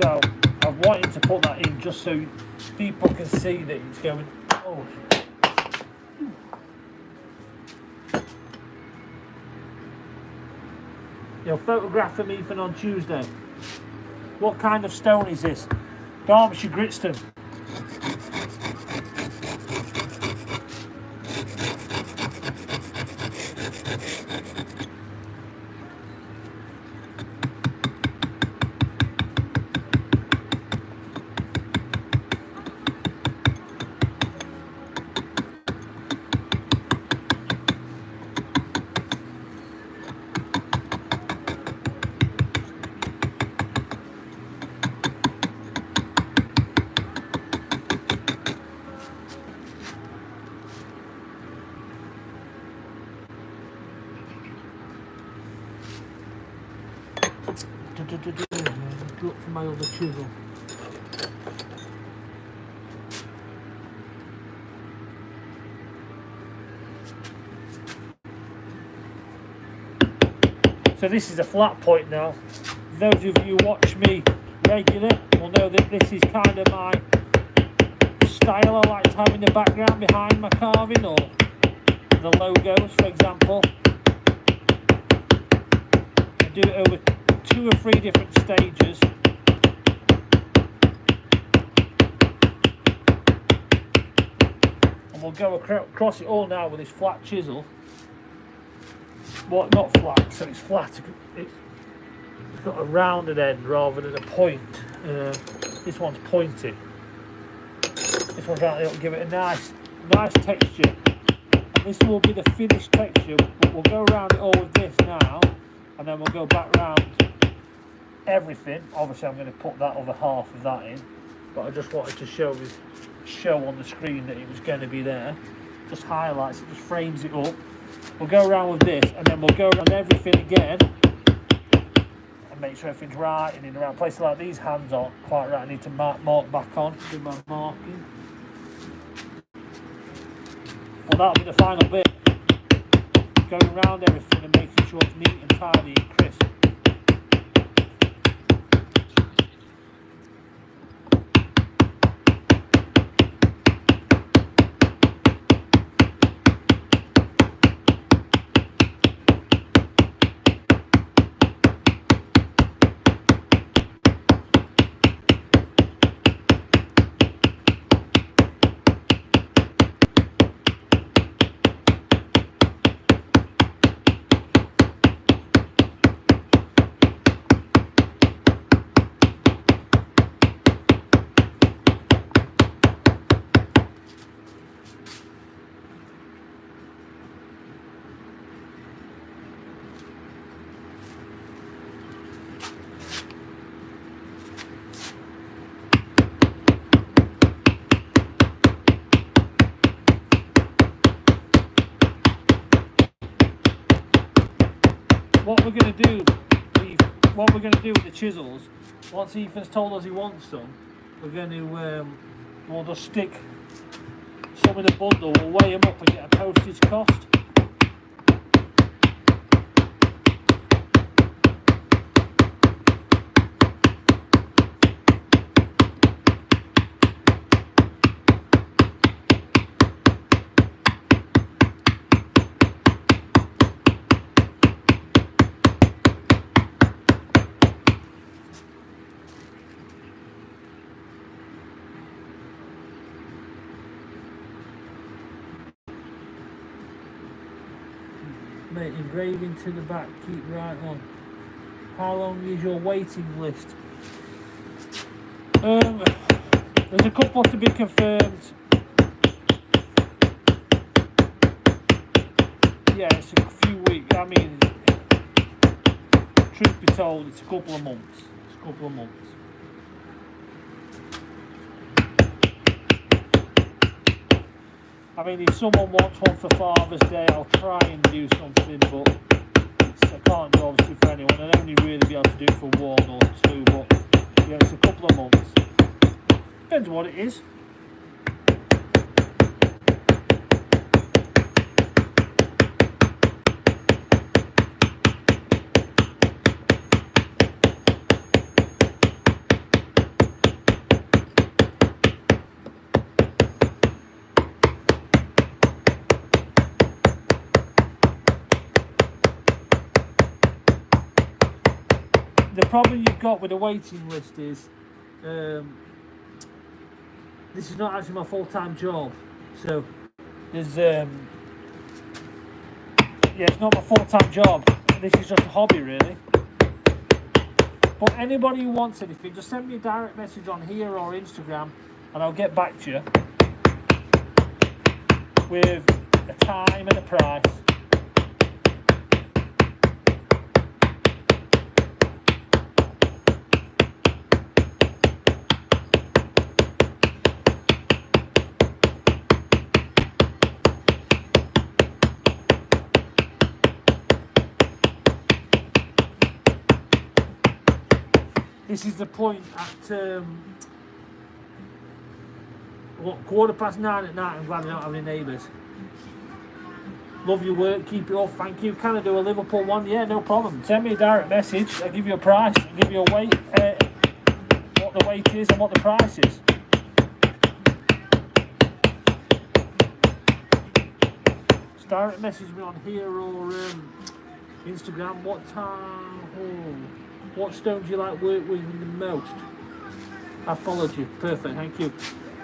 Speaker 1: So I've wanted to put that in just so people can see that it's going. Oh. You'll photograph them even on Tuesday. What kind of stone is this? Derbyshire Gritstone. Look for my other chisel. So this is a flat point now. Those of you who watch me regular will know that this is kind of my style. I like to have in the background behind my carving, or the logos, for example. do it over 2 or 3 different stages. And we'll go across it all now with this flat chisel. Well, not flat, so it's flat. It's got a rounded end rather than a point. This one's pointed. This one's rounded. It'll give it a nice texture. And this will be the finished texture, but we'll go around it all with this now, and then we'll go back round everything. Obviously, I'm going to put that other half of that in, but I just wanted to show on the screen that it was going to be there. Just highlights it, just frames it up. We'll go around with this, and then we'll go around everything again and make sure everything's right and in the right place. Like these hands aren't quite right. I need to mark back on, do my marking. Well, that'll be the final bit. Going around everything and making sure it's neat and tidy and crisp. What we're going to do with the chisels, once Ethan's told us he wants some, we're going to we'll just stick some in a bundle. We'll weigh them up and get a postage cost. Mate, engraving to the back, keep right on. How long is your waiting list? There's a couple to be confirmed. Yeah, it's a few weeks. I mean, truth be told, it's a couple of months. It's a couple of months. I mean, if someone wants one for Father's Day, I'll try and do something, but I can't do obviously for anyone. I'd only really be able to do it for 1 or 2, but yeah, it's a couple of months. Depends what it is. The problem you've got with the waiting list is this is not actually my full-time job, so there's yeah, it's not my full-time job. This is just a hobby, really. But anybody who wants anything, just send me a direct message on here or Instagram, and I'll get back to you with a time and a price. This is the point at 9:15 at night. I'm glad I don't have any neighbours. Love your work, keep it up, thank you. Can I do a Liverpool one? Yeah, no problem. Send me a direct message, I'll give you a price, I'll give you a weight, what the weight is and what the price is. Just direct message me on here or Instagram, what stone do you like work with the most? I followed you. Perfect, thank you.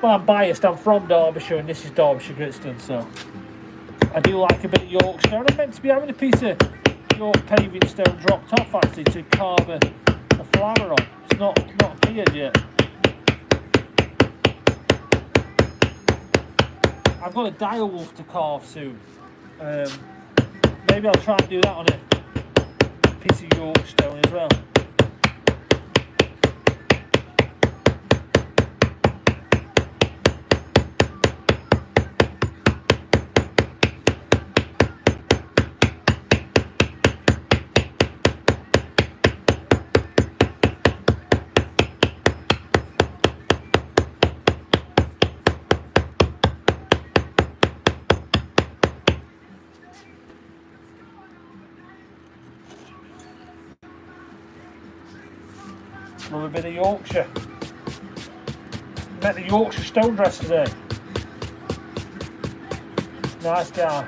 Speaker 1: Well, I'm biased. I'm from Derbyshire, and this is Derbyshire Gritstone, so I do like a bit of York stone. I'm meant to be having a piece of York paving stone dropped off actually to carve a flower on. It's not appeared yet. I've got a dire wolf to carve soon. Maybe I'll try and do that on a piece of York stone as well. Love a bit of Yorkshire. Met the Yorkshire stone dress today. Nice guy.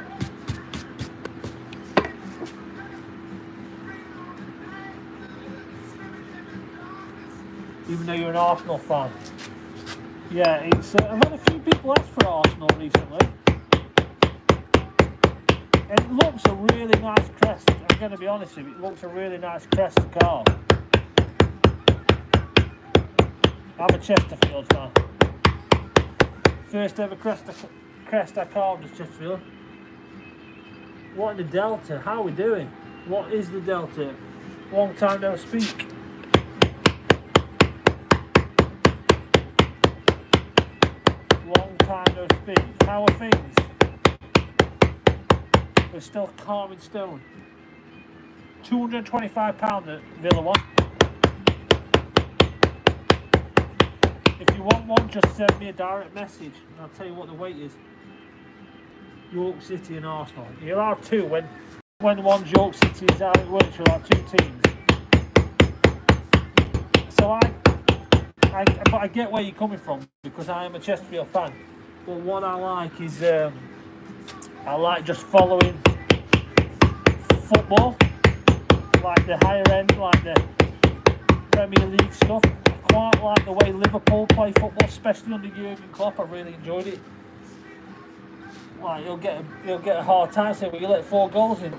Speaker 1: Even though you're an Arsenal fan. Yeah, it's. I've had a few people ask for Arsenal recently. And it looks a really nice crest. I'm going to be honest with you, it looks a really nice crest to carve. I'm a Chesterfield fan. First ever crest I carved is Chesterfield. What in the Delta? How are we doing? What is the Delta? Long time no speak. Long time no speak. How are things? We're still carving stone. £225 at Villa One. If you want one, just send me a direct message and I'll tell you what the weight is. York City and Arsenal. You'll have two when one's York City is how it works, you'll have two teams. So but I get where you're coming from because I am a Chesterfield fan. But what I like is I like just following football, like the higher end, like the Premier League stuff. Quite like the way Liverpool play football, especially under Jurgen Klopp. I really enjoyed it. Like he'll get a hard time saying, well, you let 4 goals in.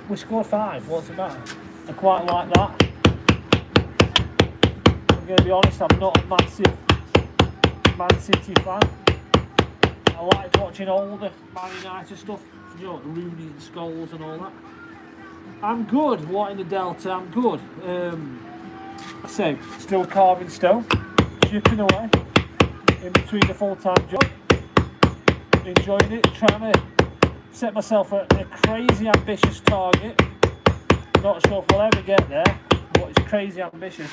Speaker 1: We scored 5. What's the matter? I quite like that. I'm going to be honest. I'm not a massive Man City fan. I liked watching older Man United stuff. You know, Rooney and Scholes and all that. I'm good. What in the Delta? I'm good. I say, still carving stone, chipping away in between the full-time job, enjoying it, trying to set myself a crazy ambitious target. Not sure if we'll ever get there, but it's crazy ambitious.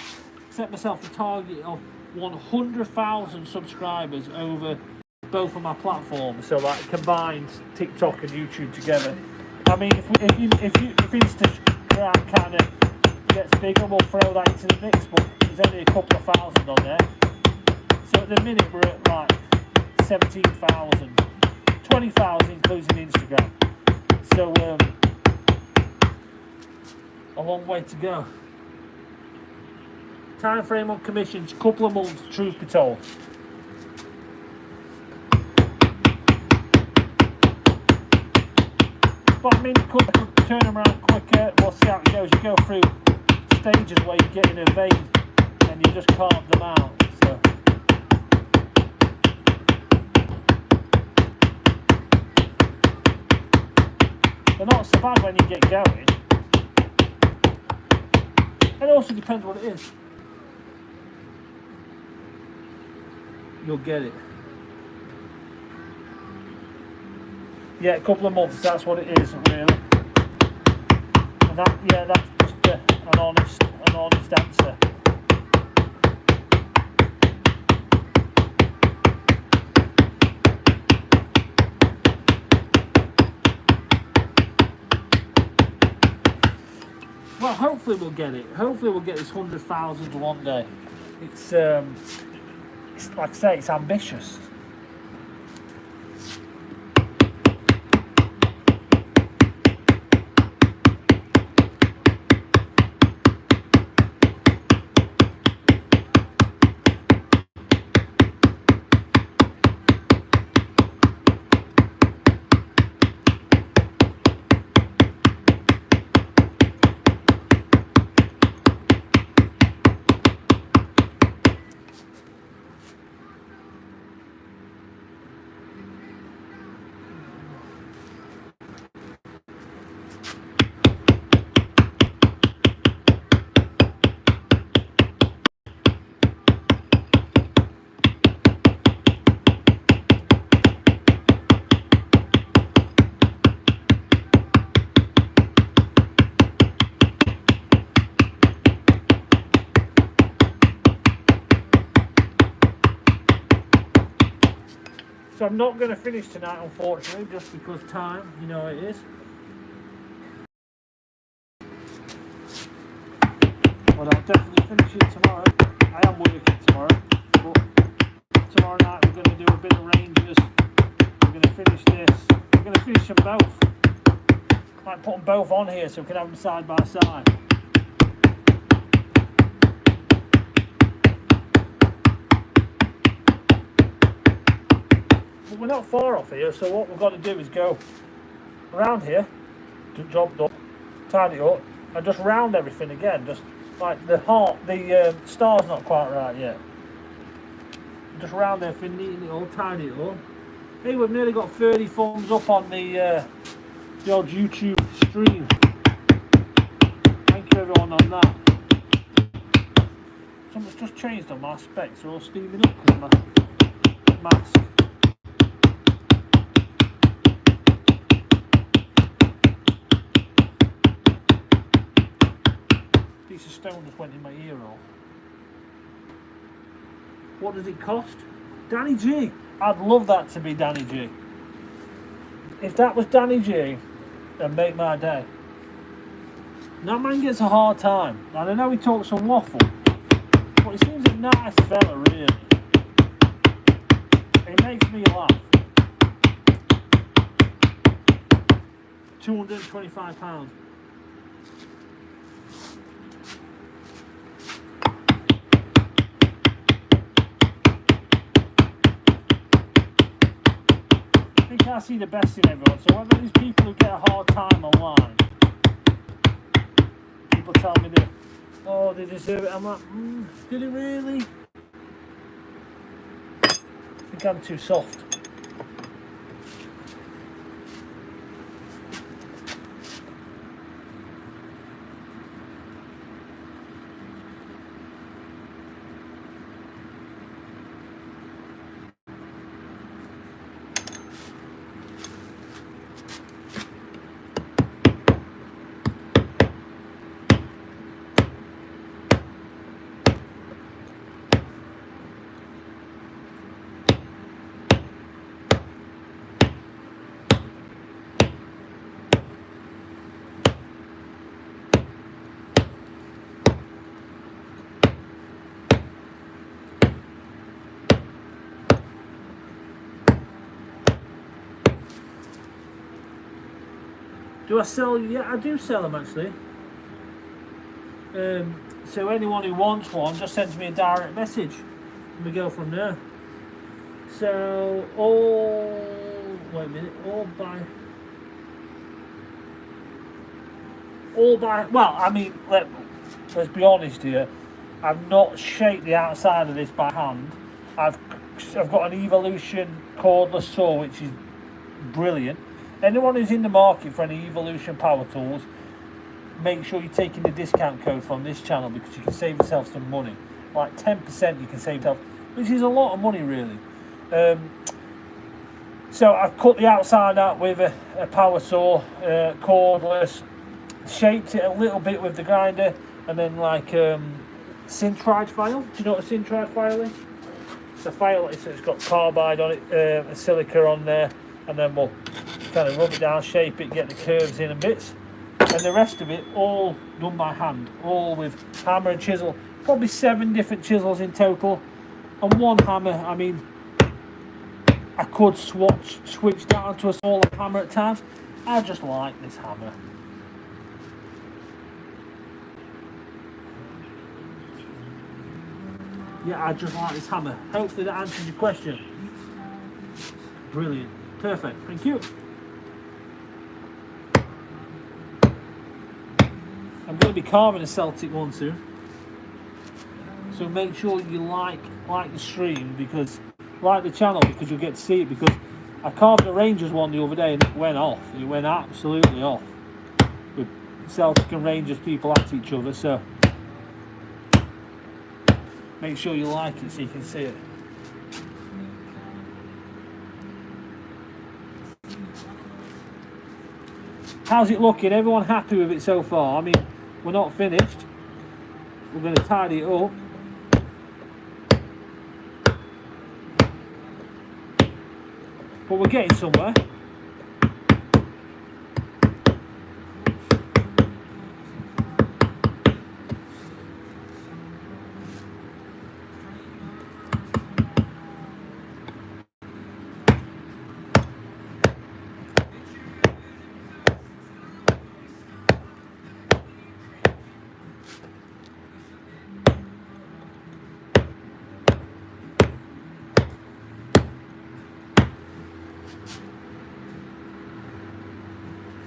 Speaker 1: Set myself a target of 100,000 subscribers over both of my platforms, so like combined TikTok and YouTube together. I mean, if Instagram kind of gets bigger, we'll throw that into the mix, but there's only a couple of thousand on there. So at the minute we're at like 17,000, 20,000 including Instagram. So a long way to go. Time frame on commissions, couple of months, truth be told. But I mean, it could turn them around quicker. We'll see how it goes. You go through stages where you get in a vein and you just carve them out. So they're not so bad when you get going. It also depends what it is. You'll get it. Yeah, a couple of months, that's what it is, really. And that's just an honest answer. Well, hopefully we'll get it. Hopefully we'll get this 100,000 one day. It's like I say, it's ambitious. So I'm not going to finish tonight, unfortunately, just because time, you know it is. But I'll definitely finish it tomorrow. I am working tomorrow, but tomorrow night we're going to do a bit of Rangers. We're going to finish this. We're going to finish them both. Might put them both on here so we can have them side by side. But we're not far off here, so what we've got to do is go around here, job done, tidy it up, and just round everything again. Just like the star's not quite right yet. Just round everything, neaten it all, tidy it all. Hey, we've nearly got 30 thumbs up on the old YouTube stream. Thank you everyone on that. Something's just changed on my specs, they're all steaming up because of my mask. Piece of stone just went in my ear hole. What does it cost? Danny G. I'd love that to be Danny G. If that was Danny G, then make my day. That man gets a hard time. And I know he talks some waffle, but he seems a nice fella, really. He makes me laugh. £225. I think I see the best in everyone. So whether these people who get a hard time online, people tell me that, oh, they deserve it. I'm like, did it really? I think I'm too soft. Do I sell? Yeah, I do sell them actually. So anyone who wants one just sends me a direct message and we go from there. So wait a minute, all by well, I mean, let's be honest here, I've not shaped the outside of this by hand. I've got an Evolution cordless saw which is brilliant. Anyone who's in the market for any Evolution power tools, make sure you're taking the discount code from this channel because you can save yourself some money. Like 10% you can save yourself, which is a lot of money really. So I've cut the outside out with a power saw, cordless, shaped it a little bit with the grinder, and then like sintride file. Do you know what a sintride file is? It's a file, it's got carbide on it, a silica on there, and then we'll kind of rub it down, shape it, get the curves in and bits, and the rest of it all done by hand, all with hammer and chisel. Probably 7 different chisels in total, and one hammer. I mean, I could switch down to a smaller hammer at times. I just like this hammer. Yeah, I just like this hammer. Hopefully that answers your question. Brilliant. Perfect. Thank you. I'm going to be carving a Celtic one soon. So make sure you like the stream, because like the channel, because you'll get to see it, because I carved a Rangers one the other day and it went off. It went absolutely off. With Celtic and Rangers people at each other, so make sure you like it so you can see it. How's it looking? Everyone happy with it so far? I mean, we're not finished. We're going to tidy it up. but we're getting somewhere.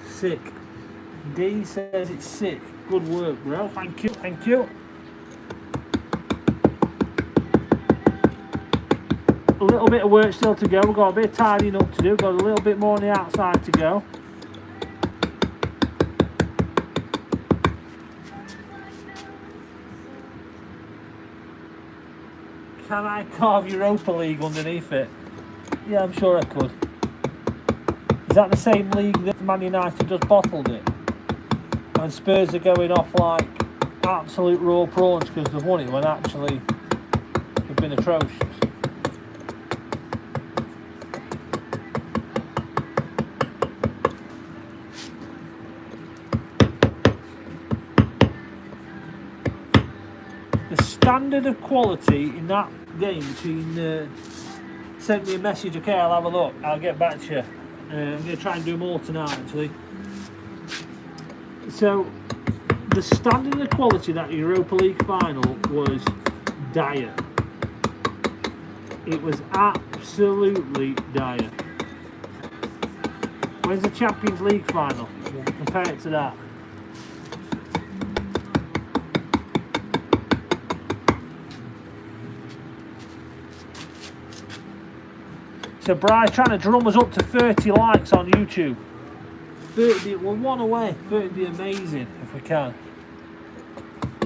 Speaker 1: Sick. D says it's sick. Good work, bro. Thank you. Thank you. A little bit of work still to go. We've got a bit of tidying up to do. Got a little bit more on the outside to go. Can I carve Europa League underneath it? Yeah, I'm sure I could. Is that the same league that Man United just bottled it? And Spurs are going off like absolute raw prawns because they've won it when actually they've been atrocious. The standard of quality in that game between... sent me a message, okay, I'll have a look. I'll get back to you. I'm going to try and do more tonight actually. So the standard of quality that Europa League final was dire. It was absolutely dire. Where's the Champions League final? Compare it to that. So Bry's trying to drum us up to 30 likes on YouTube. 30, we're one away. 30 would be amazing if we can.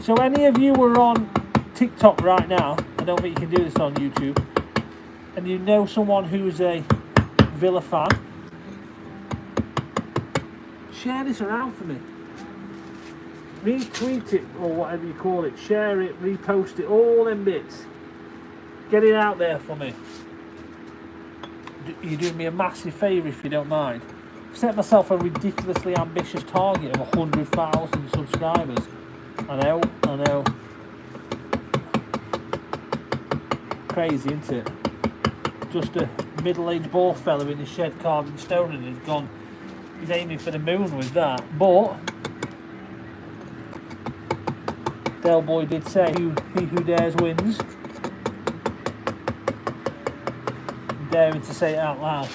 Speaker 1: So any of you who are on TikTok right now, I don't think you can do this on YouTube, and you know someone who's a Villa fan, share this around for me. Retweet it or whatever you call it. Share it, repost it, all them bits. Get it out there for me. You're doing me a massive favour if you don't mind. I've set myself a ridiculously ambitious target of 100,000 subscribers. I know. Crazy, isn't it? Just a middle-aged ball fella in his shed carving stone and he's aiming for the moon with that. But Del Boy did say, he who dares wins. Daring to say it out loud.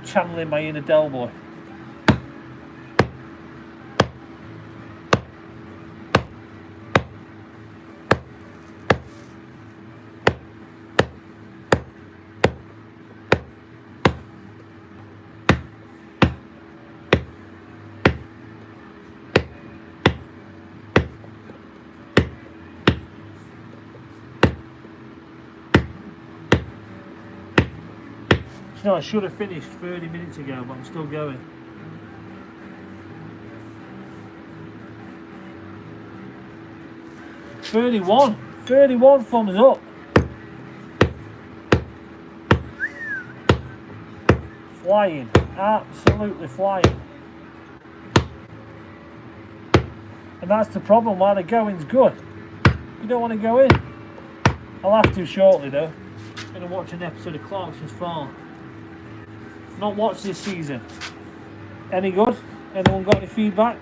Speaker 1: Channeling my inner Del Boy. No, I should have finished 30 minutes ago, but I'm still going. $31 thumbs up. Flying, absolutely flying. And that's the problem, while the going's good. You don't want to go in. I'll have to shortly though. I'm going to watch an episode of Clarkson's Farm. Not watched this season. Any good? Anyone got any feedback?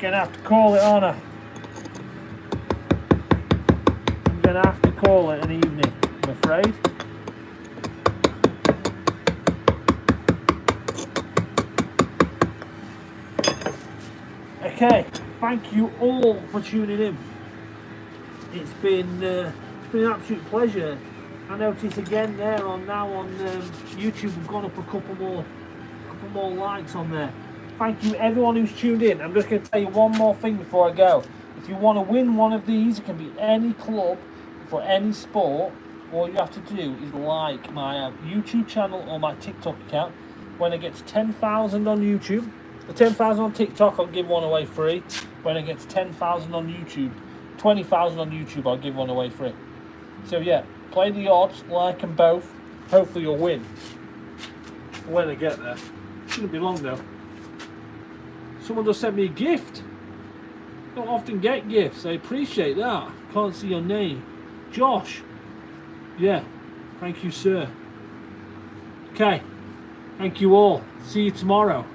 Speaker 1: gonna have to call it, aren't I? I'm gonna have to call it an evening, I'm afraid. Okay, thank you all for tuning in. It's been an absolute pleasure. I notice again there on YouTube we've gone up a couple more likes on there. Thank you everyone who's tuned in. I'm just going to tell you one more thing before I go. If you want to win one of these, it can be any club for any sport. All you have to do is like my YouTube channel or my TikTok account. When it gets 10,000 on YouTube, the 10,000 on TikTok, I'll give one away free. When it gets 10,000 on YouTube, 20,000 on YouTube, I'll give one away free. So yeah, play the odds, like them both. Hopefully you'll win. When I get there. Shouldn't be long though. Someone just sent me a gift. Don't often get gifts. I appreciate that. Can't see your name. Josh. Yeah. Thank you, sir. Okay. Thank you all. See you tomorrow.